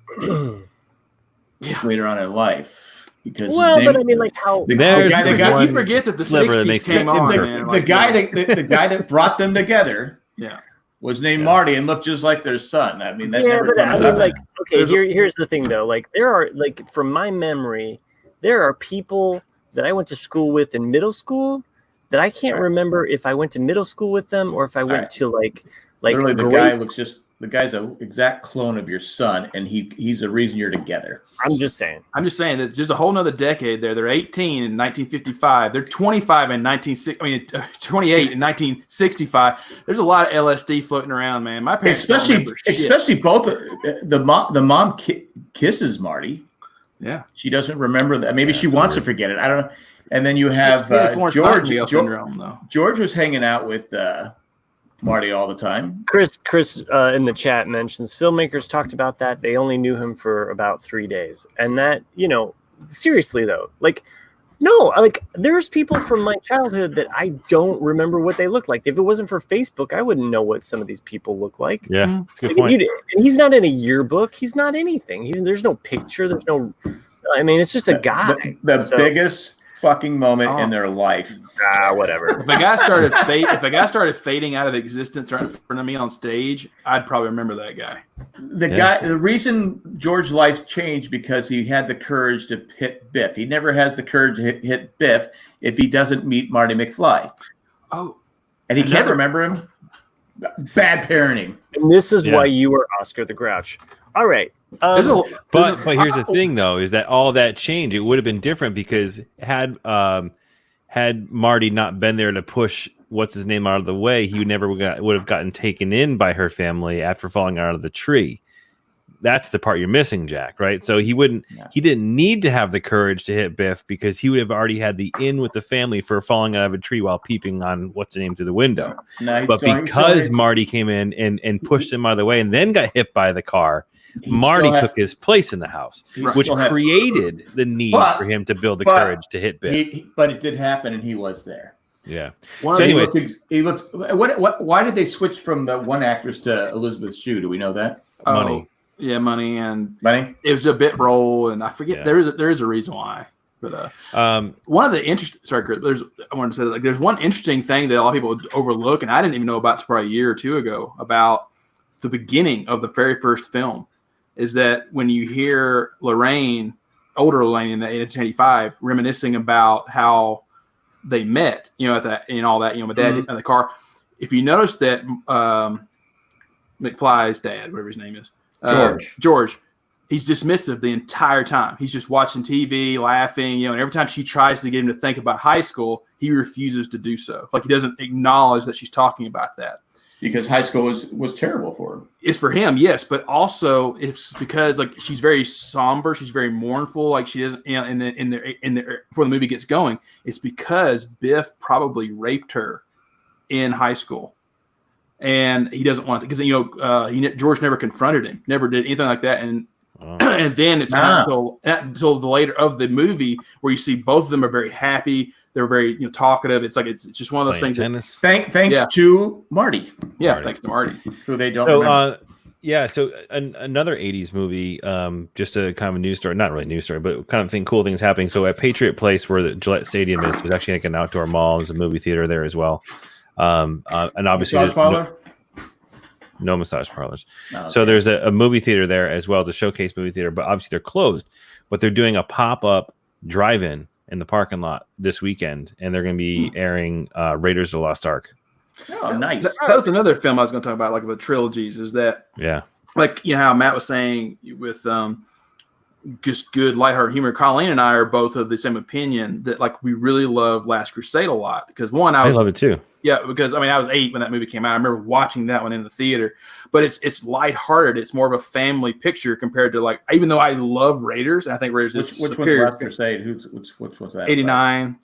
Later on in life, because but I mean, like how you forget that the 60s came on. The guy that brought them together, was named Marty and looked just like their son. I mean, that's never comes up. Like, okay, here's the thing though. Like, there are, like, from my memory, there are people that I went to school with in middle school that I can't remember if I went to middle school with them or if I went to like literally the guy looks just. The guy's an exact clone of your son, and he's the reason you're together. I'm just saying that there's a whole nother decade there. They're 18 in 1955. They're 25 in 28 in 1965. There's a lot of LSD floating around, man. My parents especially both the mom kisses Marty. Yeah, she doesn't remember that. Maybe she wants to forget it. I don't know. And then you have George. Syndrome, though. George was hanging out with. Marty all the time. Chris in the chat mentions filmmakers talked about that. They only knew him for about 3 days. And that, seriously though, there's people from my childhood that I don't remember what they look like. If it wasn't for Facebook, I wouldn't know what some of these people look like. Yeah. That's a good point. And he's not in a yearbook. He's not anything. There's no picture. There's no, it's just a guy. The biggest fucking moment in their life. Whatever. If a guy started fading out of existence right in front of me on stage, I'd probably remember that guy. The reason George's life changed because he had the courage to hit Biff. He never has the courage to hit Biff if he doesn't meet Marty McFly. Oh, and he can't remember him. Bad parenting. And this is why you were Oscar the Grouch. All right. But here's the thing, though, is that all that change, it would have been different because had had Marty not been there to push what's his name out of the way, he never would have gotten taken in by her family after falling out of the tree. That's the part you're missing, Jack, right? So he didn't need to have the courage to hit Biff because he would have already had the in with the family for falling out of a tree while peeping on what's the name through the window. No, but because Marty came in and pushed him out of the way and then got hit by the car, Marty took his place in the house, which created the need for him to build the courage to hit Biff. But it did happen, and he was there. Yeah. So anyway, he looks. Why did they switch from the one actress to Elizabeth Shue? Do we know that? Money. Yeah, money. It was a bit role, and I forget. Yeah. There is a reason why. But one of the interesting. Sorry, Chris. I wanted to say that there's one interesting thing that a lot of people overlook, and I didn't even know about probably a year or two ago about the beginning of the very first film. Is that when you hear Lorraine, older Lorraine in 1985, reminiscing about how they met, at that and all that, my dad in the car. If you notice that McFly's dad, whatever his name is, George, he's dismissive the entire time. He's just watching TV, laughing, and every time she tries to get him to think about high school, he refuses to do so. Like he doesn't acknowledge that she's talking about that. Because high school was terrible for him. It's for him, yes, but also it's because like she's very somber, she's very mournful. Like she doesn't, before the movie gets going, it's because Biff probably raped her in high school, and he doesn't want to because George never confronted him, never did anything like that, and and then it's not until the later of the movie where you see both of them are very happy. They're very talkative. It's like it's just one of those things. Thanks to Marty. Yeah, thanks to Marty, who they don't remember. So another '80s movie, just a kind of a news story, not really a news story, but kind of cool things happening. So at Patriot Place, where the Gillette Stadium is, was actually like an outdoor mall. There's a movie theater there as well, and obviously no massage parlors. Oh, okay. So there's a movie theater there as well, to showcase movie theater, but obviously they're closed. But they're doing a pop-up drive-in in the parking lot this weekend, and they're going to be airing Raiders of the Lost Ark. Oh, nice. That was another film I was going to talk about, like with trilogies, is that like how Matt was saying with just good lighthearted humor. Colleen and I are both of the same opinion that like we really love Last Crusade a lot because I love it too. Yeah, because I was 8 when that movie came out. I remember watching that one in the theater, but it's lighthearted. It's more of a family picture compared to like, even though I love Raiders, and I think Raiders is which superior. One's Last Crusade? What's that? 89.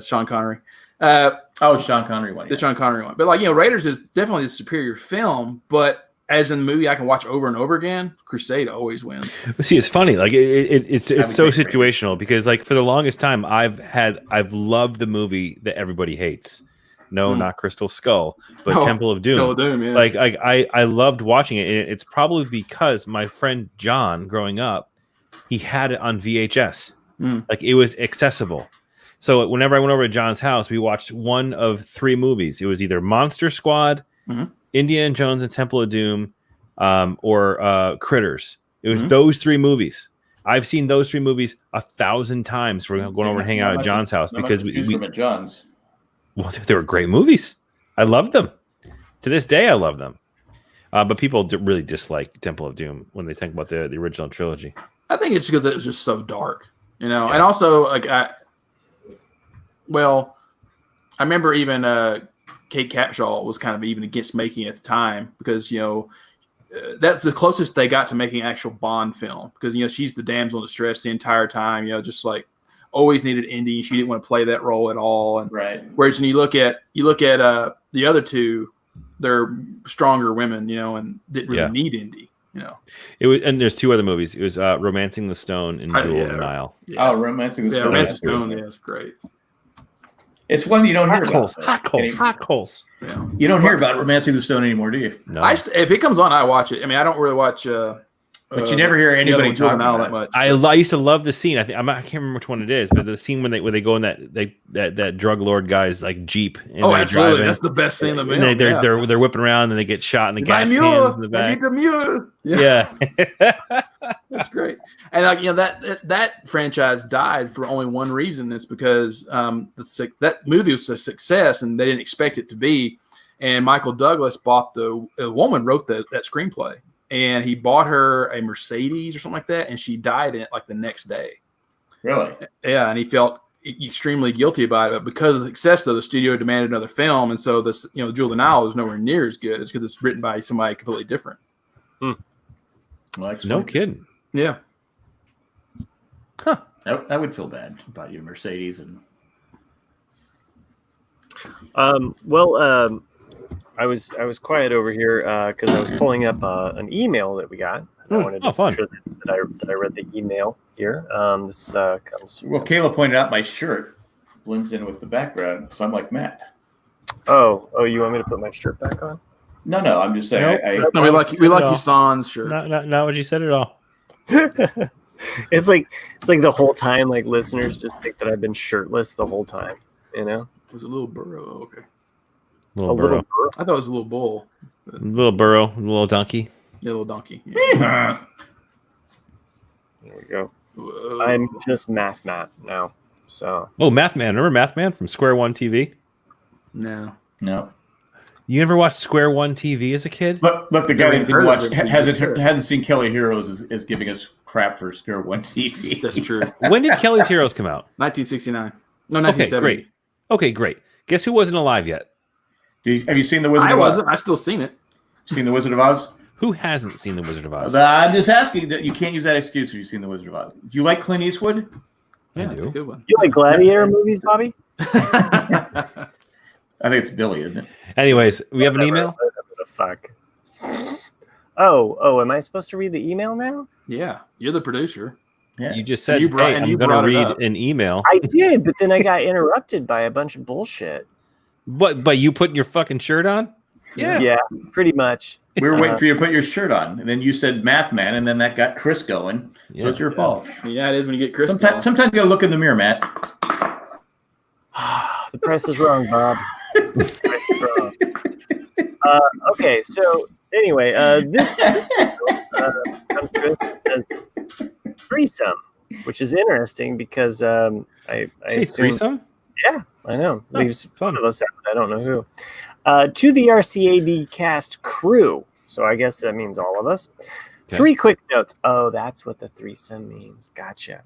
Sean Connery. Sean Connery one. Yeah. The Sean Connery one. But like, Raiders is definitely the superior film, but as in the movie I can watch over and over again, Crusade always wins. See, it's funny. Like it's so situational because like for the longest time I've loved the movie that everybody hates. No, not Crystal Skull, but Temple of Doom. Temple of Doom, yeah. Like I loved watching it, and it's probably because my friend John, growing up, he had it on VHS. Like it was accessible. So whenever I went over to John's house, we watched one of 3 movies. It was either Monster Squad, Indiana Jones and Temple of Doom, or Critters. It was those 3 movies. I've seen those 3 movies 1,000 times. We're going over and hang out at John's house because we from at John's. Well, they were great movies. I loved them. To this day, I love them. But people really dislike Temple of Doom when they think about the original trilogy. I think it's because it was just so dark, and also like I remember even Kate Capshaw was kind of even against making it at the time because that's the closest they got to making an actual Bond film because she's the damsel in distress the entire time, just like always needed Indy. She didn't want to play that role at all. And right. Whereas when you look at the other two, they're stronger women, and didn't really need Indy. It was, and there's 2 other movies. It was Romancing the Stone and Jewel of the Nile. Yeah. Oh, Romancing the Stone. Romancing the Stone. Yeah, it's great. It's one you don't hear about. Hot coals. Yeah. You don't hear about Romancing the Stone anymore, do you? No. If it comes on, I watch it. I mean, I don't really watch. But you never hear anybody talking about that much. I used to love the scene. I can't remember which one it is, but the scene when they go in that drug lord guy's like Jeep. And absolutely, driving, that's the best scene in the movie. And they're whipping around and they get shot in the gas cans in the back. I need the mule. Yeah. That's great. And that franchise died for only one reason. It's because that movie was a success and they didn't expect it to be. And Michael Douglas bought the woman wrote that screenplay. And he bought her a Mercedes or something like that, and she died in it like the next day. Really? Yeah, and he felt extremely guilty about it. But because of the success, though, the studio demanded another film, and so this, Jewel of the Nile is nowhere near as good. It's because it's written by somebody completely different. Well, No kidding. Yeah. Huh. I would feel bad about you, Mercedes, and I was quiet over here because I was pulling up an email that we got. I wanted to make sure that I read the email here. This comes. Well, Kayla pointed out my shirt blends in with the background, so I'm like Matt. Oh, you want me to put my shirt back on? No, I'm just saying. Nope. No, we like Yusan's shirt. Not what you said at all. It's like the whole time, like listeners just think that I've been shirtless the whole time. It was a little burro. Okay. Little burro. I thought it was a little bull. Little burro. Little donkey. Yeah, a little donkey. Yeah. There we go. Whoa. I'm just Math now. So. Oh, Math Man. Remember Math Man from Square One TV? No. You ever watched Square One TV as a kid? Look, the guy that didn't watch hasn't seen Kelly Heroes is giving us crap for Square One TV. That's true. When did Kelly's Heroes come out? 1969. No, 1970. Okay, great. Guess who wasn't alive yet? Have you seen The Wizard of Oz? I wasn't. I still seen it. Seen The Wizard of Oz? Who hasn't seen The Wizard of Oz? I'm just asking that you can't use that excuse if you've seen The Wizard of Oz. Do you like Clint Eastwood? Yeah, I that's do. a good one. You like gladiator movies, Bobby? I think it's Billy, isn't it? Anyways, we have an email. What the fuck? Oh, am I supposed to read the email now? Yeah, you're the producer. Yeah. You just said, You brought- hey, and I'm you going to brought it read up. an email. I did, but then I got interrupted by a bunch of bullshit. But you putting your fucking shirt on? Yeah, pretty much. We were waiting for you to put your shirt on, and then you said Math Man, and then that got Chris going. So it's your fault. Yeah, it is when you get Chris. Sometimes you gotta look in the mirror, Matt. The price is wrong, Bob. The price is wrong. Okay, so anyway, this comes to us as threesome, which is interesting because I Say assume, threesome? yeah, I know. Oh, Leaves fun. one of us out, but I don't know who. To the RCAD cast crew. So I guess that means all of us. Okay. 3 quick notes. Oh, that's what the threesome means. Gotcha.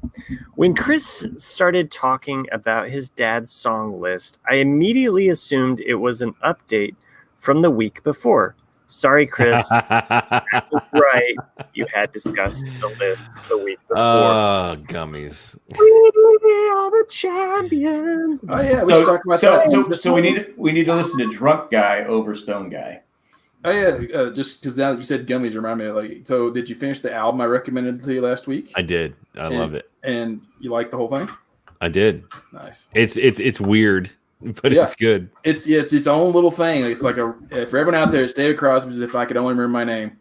When Chris started talking about his dad's song list, I immediately assumed it was an update from the week before. Sorry, Chris. That was right. You had discussed the list the week before. Oh, gummies. We are the champions. Oh yeah, we should talk about that. So we need to listen to Drunk Guy over Stone Guy. Oh yeah, just because now you said gummies, remind me. Like, so did you finish the album I recommended to you last week? I did. I love it. And you like the whole thing? I did. Nice. It's weird, but Yeah. it's good. It's its own little thing. It's like for everyone out there, it's David Crosby's If I Could Only Remember My Name.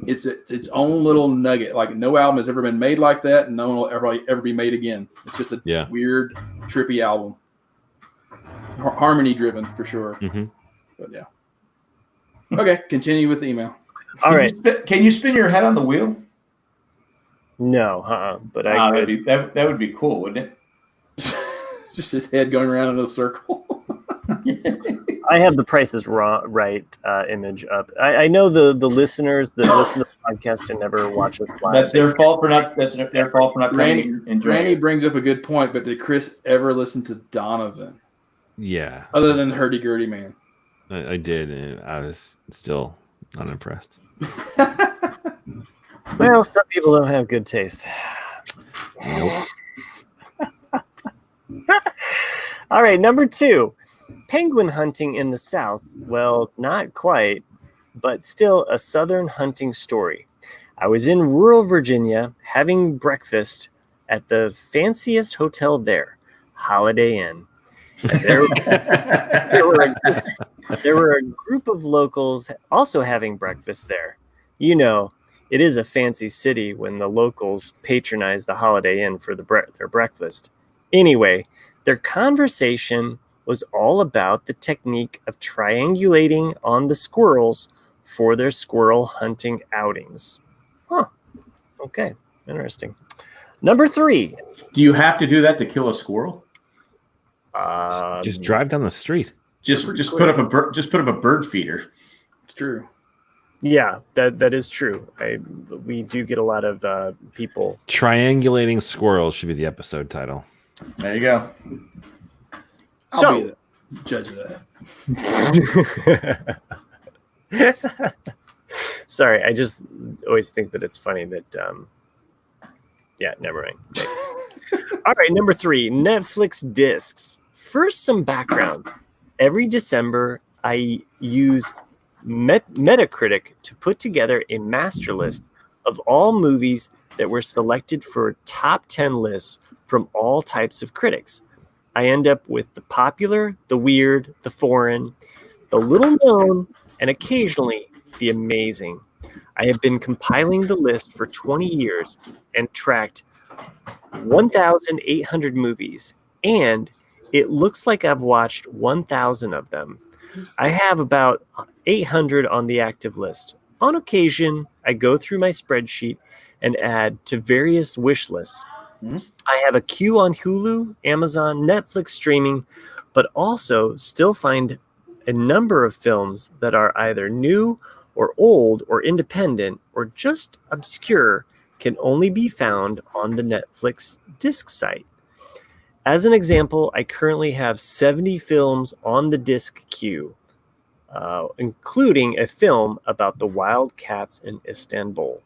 It's its own little nugget. Like no album has ever been made like that, and no one will ever be made again. It's just a weird, trippy album. Harmony driven for sure. Mm-hmm. But yeah. Okay, continue with the email. All right. Can you spin your head on the wheel? No, but I could. That would be cool, wouldn't it? Just his head going around in a circle. I have the Price is Right image up. I know the listeners that listen to the podcast and never watch us live. That's their fault for not. That's their fault for not. Randy brings up a good point, but did Chris ever listen to Donovan? Yeah. Other than Hurdy Gurdy Man. I did, and I was still unimpressed. Well, some people don't have good taste. Nope. All right, number 2. Penguin hunting in the South. Well, not quite, but still a Southern hunting story. I was in rural Virginia having breakfast at the fanciest hotel there, Holiday Inn. There were a group of locals also having breakfast there. You know, it is a fancy city when the locals patronize the Holiday Inn for their breakfast. Anyway, their conversation was all about the technique of triangulating on the squirrels for their squirrel hunting outings. Huh. Okay. Interesting. Number 3. Do you have to do that to kill a squirrel? Just drive down the street. Just put up a bird feeder. It's true. Yeah, that is true. We do get a lot of people. Triangulating squirrels should be the episode title. There you go. I'll be the judge of that. Sorry, I just always think that it's funny that. Yeah, never mind. All right, number 3, Netflix discs. First, some background. Every December, I use Metacritic to put together a master list of all movies that were selected for top 10 lists from all types of critics. I end up with the popular, the weird, the foreign, the little known, and occasionally the amazing. I have been compiling the list for 20 years and tracked 1,800 movies, and it looks like I've watched 1,000 of them. I have about 800 on the active list. On occasion, I go through my spreadsheet and add to various wish lists. I have a queue on Hulu, Amazon, Netflix streaming, but also still find a number of films that are either new or old or independent or just obscure can only be found on the Netflix disc site. As an example, I currently have 70 films on the disc queue, including a film about the wild cats in Istanbul.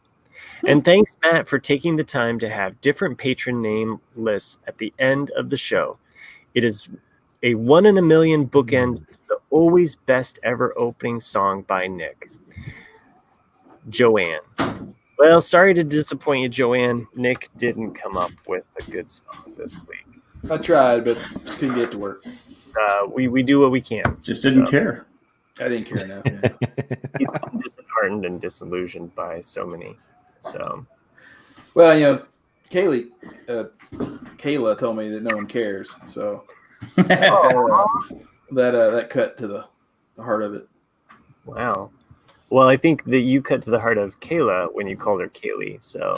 And thanks, Matt, for taking the time to have different patron name lists at the end of the show. It is a 1 in a million bookend to the always best ever opening song by Nick. Joanne. Well, sorry to disappoint you, Joanne. Nick didn't come up with a good song this week. I tried, but couldn't get it to work. We do what we can. Just didn't care. I didn't care enough. Yeah. He's been disheartened and disillusioned by so many. So, Well, Kayla told me that no one cares, so that cut to the heart of it. wow. Well, I think that you cut to the heart of Kayla when you called her Kaylee. So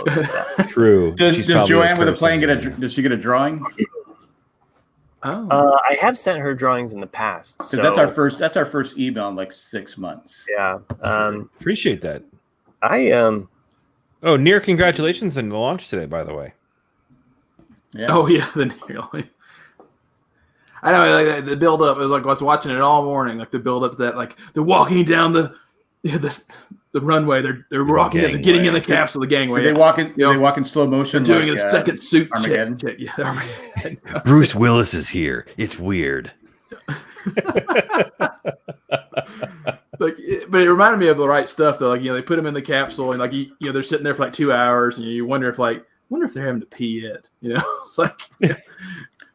True. Does Joanne with a plane does she get a drawing? Oh, I have sent her drawings in the past. Because So that's our first email in like 6 months. yeah. Appreciate that. I Oh, near congratulations on the launch today, by the way. Yeah. oh yeah. I know, like the build up. It was like I was watching it all morning. Like the build up to that, like they're walking down the runway. They're walking, they're getting in the capsule, the gangway. They walk in. They walk in slow motion. They're doing like, a second suit Armageddon? check. Yeah, Armageddon. Bruce Willis is here. It's weird. But it reminded me of the right stuff though. Like they put them in the capsule and like they're sitting there for like 2 hours and you wonder if they're having to pee yet. It's like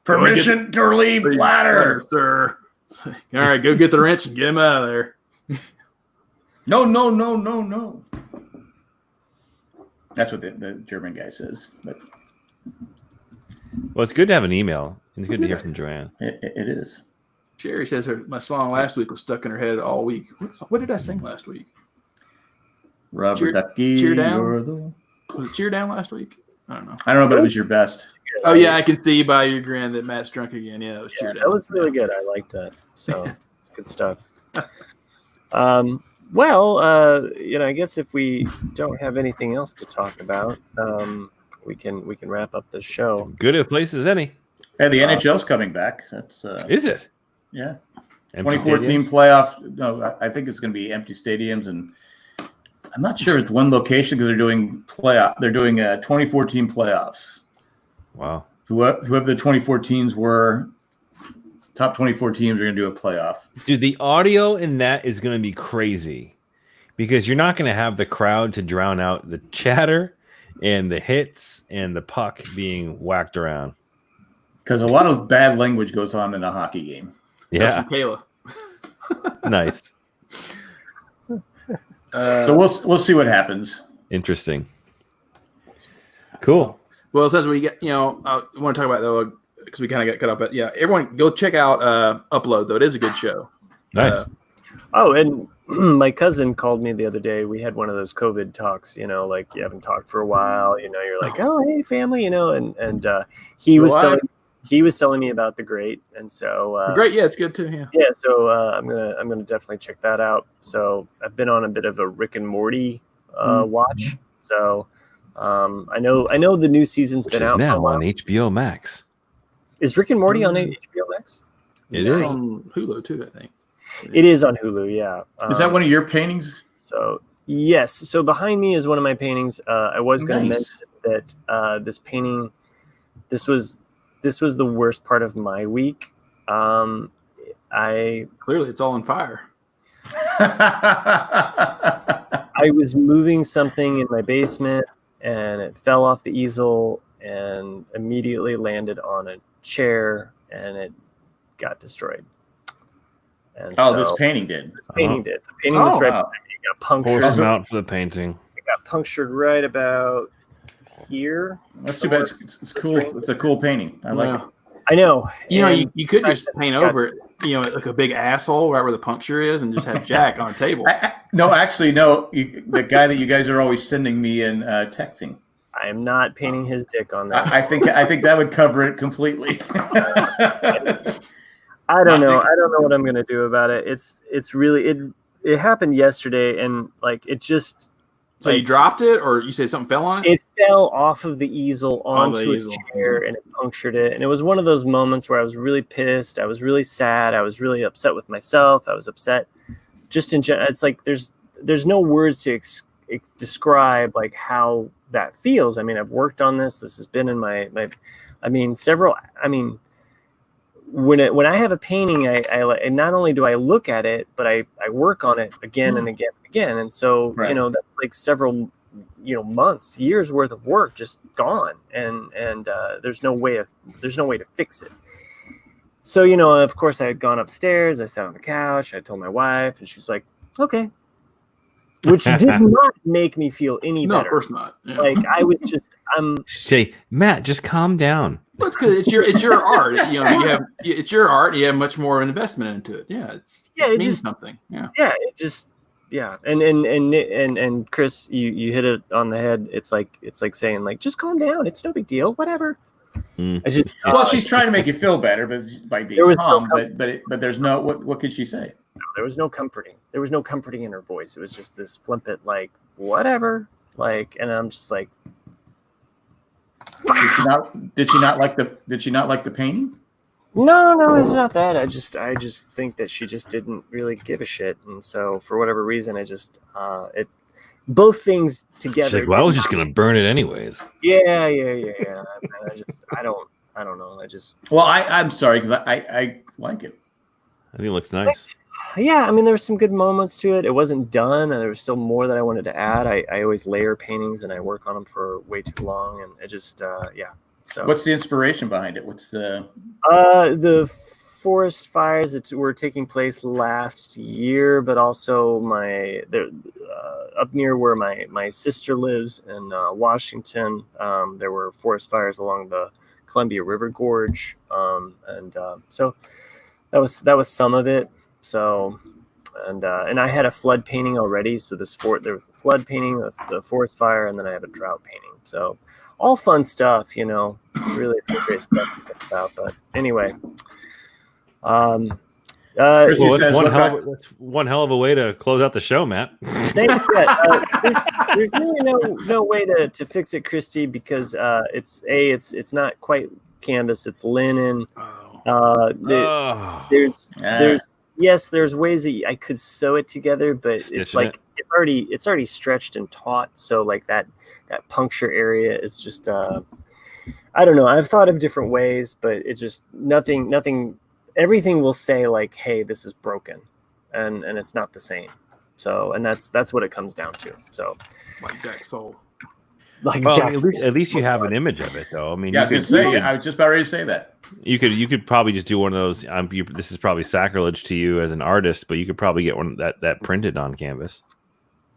Permission to relieve bladder. sir. All right, go get the wrench and get him out of there. No. That's what the German guy says. But Well, it's good to have an email. It's good to hear from Joanne. it is. Sherry says my song last week was stuck in her head all week. What did I sing last week? Rubber ducky. Cheer down. Was it Cheer Down last week? I don't know, but it was your best. Oh yeah, I can see by your grin that Matt's drunk again. Yeah, it was Cheer Down. that was really good. I liked that. So it's good stuff. Well, I guess if we don't have anything else to talk about, we can wrap up the show. Good a place as any. Hey, the NHL's coming back. That's Is it? yeah. Empty 2014 stadiums? playoff. No, I think it's going to be empty stadiums, and I'm not sure it's one location because they're doing 2014 playoffs. Wow. Whoever the 2014s were, top 24 teams are going to do a playoff. Dude, the audio in that is going to be crazy because you're not going to have the crowd to drown out the chatter and the hits and the puck being whacked around. Because a lot of bad language goes on in a hockey game. That's Yeah. from Kayla. Nice. So we'll see what happens. Interesting. Cool. Well, since we get, I want to talk about though because we kind of got cut up. But yeah, everyone go check out Upload though. It is a good show. Nice. Oh, and my cousin called me the other day. We had one of those COVID talks, like you haven't talked for a while. You're like, oh, hey, family, and he was telling me about The Great, and so Great, yeah, it's good too. Yeah. yeah. So I'm gonna definitely check that out. So I've been on a bit of a Rick and Morty watch. So I know the new season's Which been is out for a now while. on HBO Max. Is Rick and Morty on HBO Max? It It's is. on Hulu too, I think. It is on Hulu. Yeah. Is that one of your paintings? So yes. So behind me is one of my paintings. I was going to Nice. mention that this painting, this was the worst part of my week. I Clearly, it's all on fire. I was moving something in my basement and it fell off the easel and immediately landed on a chair and it got destroyed. And This painting did. This painting did. The painting was right wow. behind me. It got punctured. Horse mount for the painting. It got punctured right about here. That's too bad. It's cool. It's a cool painting. I like it. I know. You know, And you could just paint over it, like a big asshole right where the puncture is, and just have Jack on a table. No, actually, no. The guy that you guys are always sending me in texting. I am not painting his dick on that. I think that would cover it completely. I don't know. I don't know what I'm gonna do about it. It's really it happened yesterday, and like it just. So you dropped it, or you said something fell on it? It fell off of the easil onto a chair, and it punctured it. And it was one of those moments where I was really pissed. I was really sad. I was really upset with myself. I was upset. Just in general, it's like there's no words to describe like how that feels. I mean, I've worked on this. This has been in my several. I mean, when I have a painting, I not only do I look at it, but I work on it again and again and again. And so, Right. That's like several, months, years worth of work just gone. And there's no way to fix it. So, of course I had gone upstairs, I sat on the couch, I told my wife, and she's like, okay, which did not make me feel any No, better. of course not. Yeah. Like I was just, Say, Matt, just calm down. Well, it's good. It's your art. It's your art. You have much more investment into it. Yeah, it means something. Yeah. Yeah, it just and Chris, you hit it on the head. It's like saying like just calm down. It's no big deal. Whatever. I just Well, she's trying to make you feel better, but by being calm. But there's no what could she say? There was no comforting. There was no comforting in her voice. It was just this flippant like whatever. Like, and I'm just like. Did she not like the painting? No, it's not that. I just think that she just didn't really give a shit, and so for whatever reason, I just both things together. She's like, well, I was just gonna burn it anyways. Yeah. I don't know. Well, I'm sorry because I like it. I think it looks nice. Yeah, I mean, there were some good moments to it. It wasn't done, and there was still more that I wanted to add. I always layer paintings, and I work on them for way too long, and it just yeah. So what's the inspiration behind it? What's the forest fires that were taking place last year, but also up near where my sister lives in Washington, there were forest fires along the Columbia River Gorge, so that was some of it. So, and I had a flood painting already. So there was a flood painting, the forest fire, and then I have a drought painting. So all fun stuff, really great stuff to think about. But anyway, Christy says, that's one hell of a way to close out the show, Matt. there's really no way to fix it, Christy, because it's not quite canvas, it's linen. There's ways that I could sew it together, but it's like it's already stretched and taut. So like that puncture area is just I don't know. I've thought of different ways, but it's just nothing. Everything will say like, "Hey, this is broken," and it's not the same. So, and that's what it comes down to. So, like Jack's soul. Like well, Jack's at least you have an image of it, though. I mean, I was just about ready to say that. You could probably just do one of those. This is probably sacrilege to you as an artist, but you could probably get one that printed on canvas.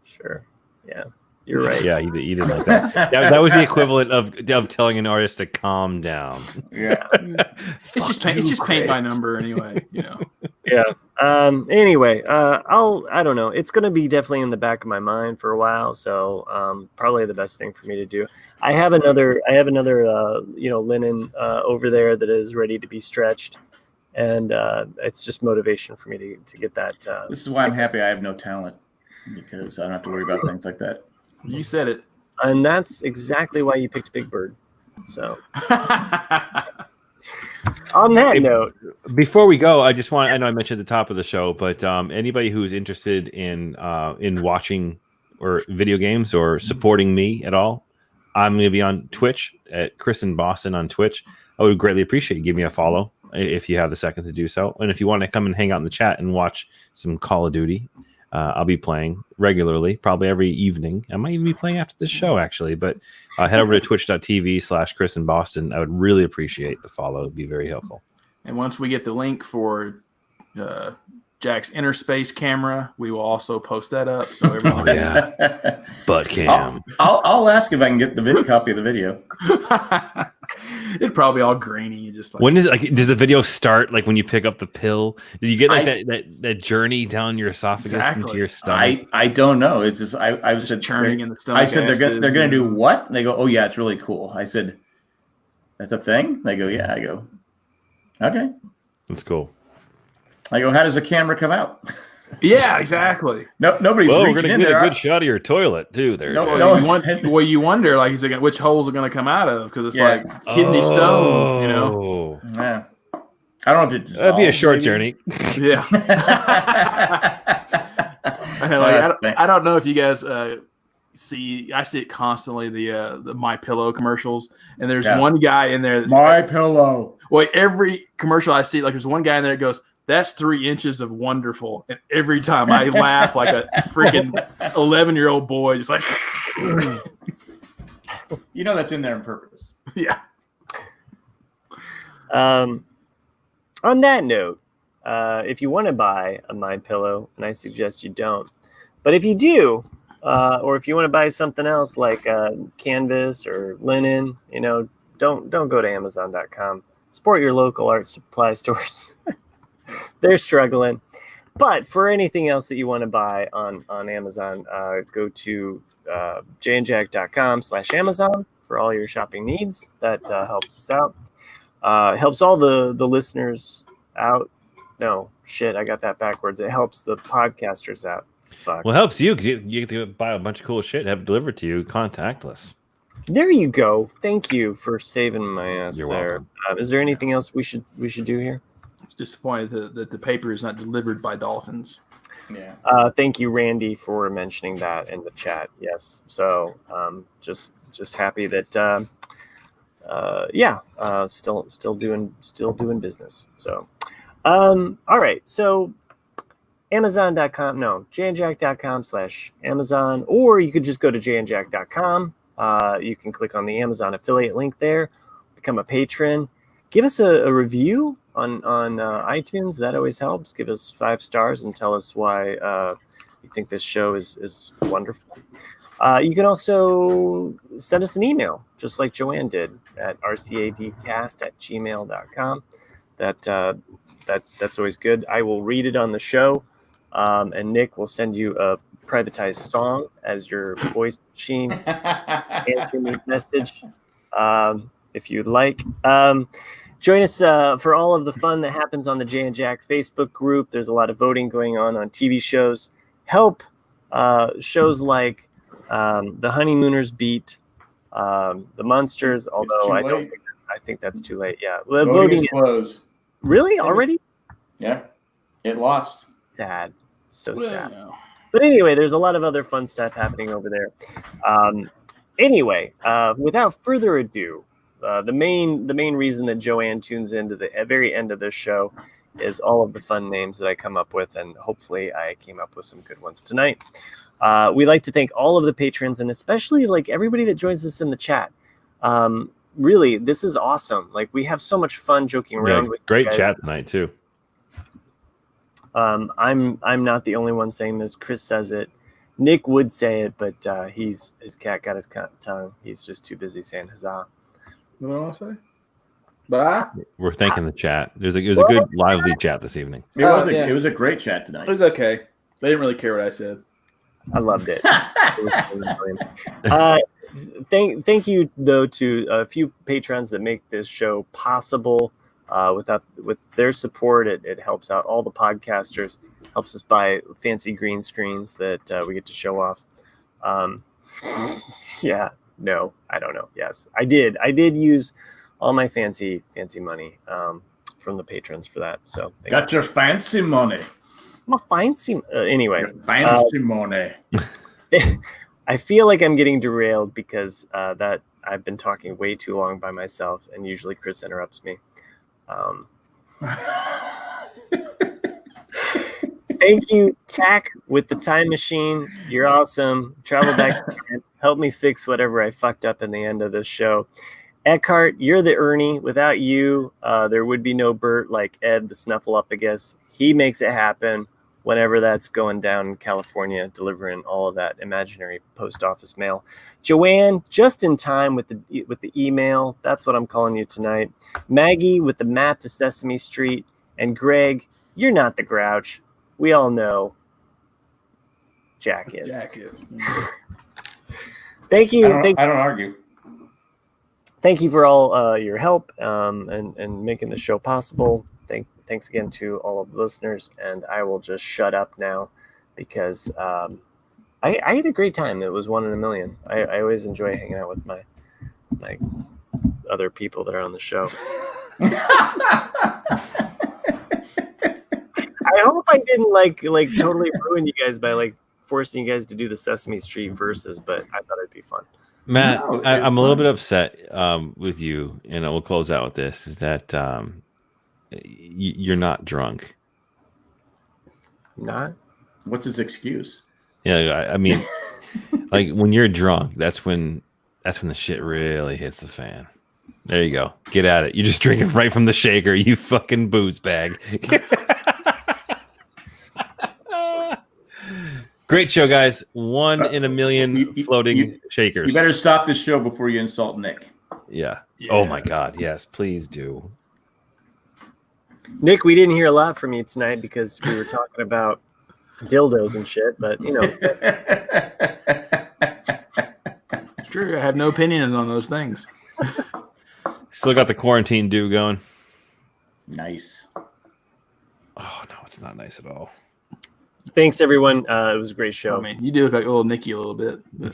Sure. Yeah, you're right. Yeah, you did like that. that was the equivalent of telling an artist to calm down. Yeah, it's just paint by number anyway. Yeah. Anyway, I don't know. It's going to be definitely in the back of my mind for a while. So, probably the best thing for me to do. I have another, linen, over there that is ready to be stretched. And, it's just motivation for me to get that. This is why I'm happy I have no talent, because I don't have to worry about things like that. You said it. And that's exactly why you picked Big Bird. So. On that note, before we go, I know I mentioned at the top of the show, but anybody who's interested in watching or video games or supporting me at all, I'm going to be on Twitch at Chris in Boston on Twitch. I would greatly appreciate you give me a follow if you have the second to do so. And if you want to come and hang out in the chat and watch some Call of Duty, I'll be playing regularly, probably every evening. I might even be playing after this show, actually. But head over to twitch.tv/Chris in Boston. I would really appreciate the follow. It would be very helpful. And once we get the link for Jack's inner space camera, we will also post that up. So everybody, butt cam. I'll ask if I can get the video copy of the video. It'd probably all grainy, just like. When does the video start? Like when you pick up the pill, do you get like that journey down your esophagus into your stomach? I don't know. It's just I was just churning in the stomach. I said they're gonna do what? And they go, oh yeah, it's really cool. I said, that's a thing. They go, yeah. I go, okay, that's cool. I go, how does the camera come out? Yeah, exactly. No, nobody's we're reaching gonna in get there. a good shot of your toilet too. There, you wonder, like, which holes are going to come out of, because it's like kidney stone, you know. Yeah. I don't know if it that'd be a short journey. Yeah. I don't know if you guys see. I see it constantly. The My Pillow commercials, and there's one guy in there. That's My Pillow. Well, every commercial I see, like, there's one guy in there that goes, "That's 3 inches of wonderful," and every time I laugh like a freaking 11-year-old boy, just like. You know that's in there on purpose. Yeah. On that note, if you want to buy a My Pillow, and I suggest you don't, but if you do, or if you want to buy something else like canvas or linen, don't go to Amazon.com. Support your local art supply stores. They're struggling. But for anything else that you want to buy on Amazon, go to jandjack.com/Amazon for all your shopping needs. That helps us out. Helps all the listeners out. No, shit, I got that backwards. It helps the podcasters out. Fuck. Well, it helps you because you get to buy a bunch of cool shit and have it delivered to you contactless. There you go. Thank you for saving my ass. You're there. welcome. Is there anything else we should do here? I was disappointed that the paper is not delivered by dolphins. Yeah. Thank you, Randy, for mentioning that in the chat. Yes. So just happy that still doing business. So all right. So Amazon.com, no, jandjack.com/Amazon, or you could just go to jandjack.com. You can click on the Amazon affiliate link there, become a patron, give us a review on iTunes. That always helps. Give us 5 stars and tell us why you think this show is wonderful. You can also send us an email, just like Joanne did, at rcadcast@gmail.com. That's always good. I will read it on the show, and Nick will send you a privatized song as your voice machine answering message, if you'd like. Join us for all of the fun that happens on the Jay and Jack Facebook group. There's a lot of voting going on TV shows. Help shows like The Honeymooners beat The Monsters, although I think that's too late. Yeah, voting is closed. Really? Already? Yeah, it lost. Sad. So sad. But anyway, there's a lot of other fun stuff happening over there. Anyway, without further ado, the main reason that Joanne tunes into the very end of this show is all of the fun names that I come up with, and hopefully I came up with some good ones tonight. We like to thank all of the patrons, and especially like everybody that joins us in the chat. Really, this is awesome. Like, we have so much fun joking around with great you guys. chat tonight too. I'm not the only one saying this. Chris says it. Nick would say it, but his cat got his tongue. He's just too busy saying huzzah. What do I want to say? Bye. We're thanking the chat. It was a good lively chat this evening. It was a great chat tonight. It was okay. They didn't really care what I said. I loved it. Thank you though to a few patrons that make this show possible. With their support, it helps out all the podcasters, helps us buy fancy green screens that we get to show off. Yeah, no, I don't know. Yes, I did use all my fancy money. from the patrons for that. So got your fancy money. I'm a fancy anyway. Your fancy money. I feel like I'm getting derailed because that I've been talking way too long by myself, and usually Chris interrupts me. Thank you, Tack, with the time machine. You're awesome. Travel back and help me fix whatever I fucked up in the end of this show. Eckhart, you're the Ernie. Without you, there would be no Bert, like Ed the Snuffleupagus. He makes it happen whenever that's going down in California, delivering all of that imaginary post office mail. Joanne, just in time with the email. That's what I'm calling you tonight. Maggie with the map to Sesame Street. And Greg, you're not the Grouch. We all know Jack is. Jack is. Thank you. I don't argue. Thank you for all your help and making the show possible. Thanks again to all of the listeners. And I will just shut up now because I had a great time. It was 1 in a million. I always enjoy hanging out with my other people that are on the show. I hope I didn't like totally ruin you guys by forcing you guys to do the Sesame Street verses, but I thought it'd be fun. Matt, I'm a little bit upset with you, and we'll close out with this, is that you're not drunk. Not? What's his excuse? Yeah, I mean, like when you're drunk, that's when the shit really hits the fan. There you go. Get at it. You're just drinking right from the shaker, you fucking booze bag. Great show, guys. 1 in a million floating shakers. You better stop this show before you insult Nick. Yeah. Oh my God. Yes, please do. Nick, we didn't hear a lot from you tonight because we were talking about dildos and shit, but you know. It's true. I have no opinion on those things. Still got the quarantine dew going. Nice. Oh, no, it's not nice at all. Thanks, everyone. It was a great show. I mean, you do look like old Nicky a little bit. But.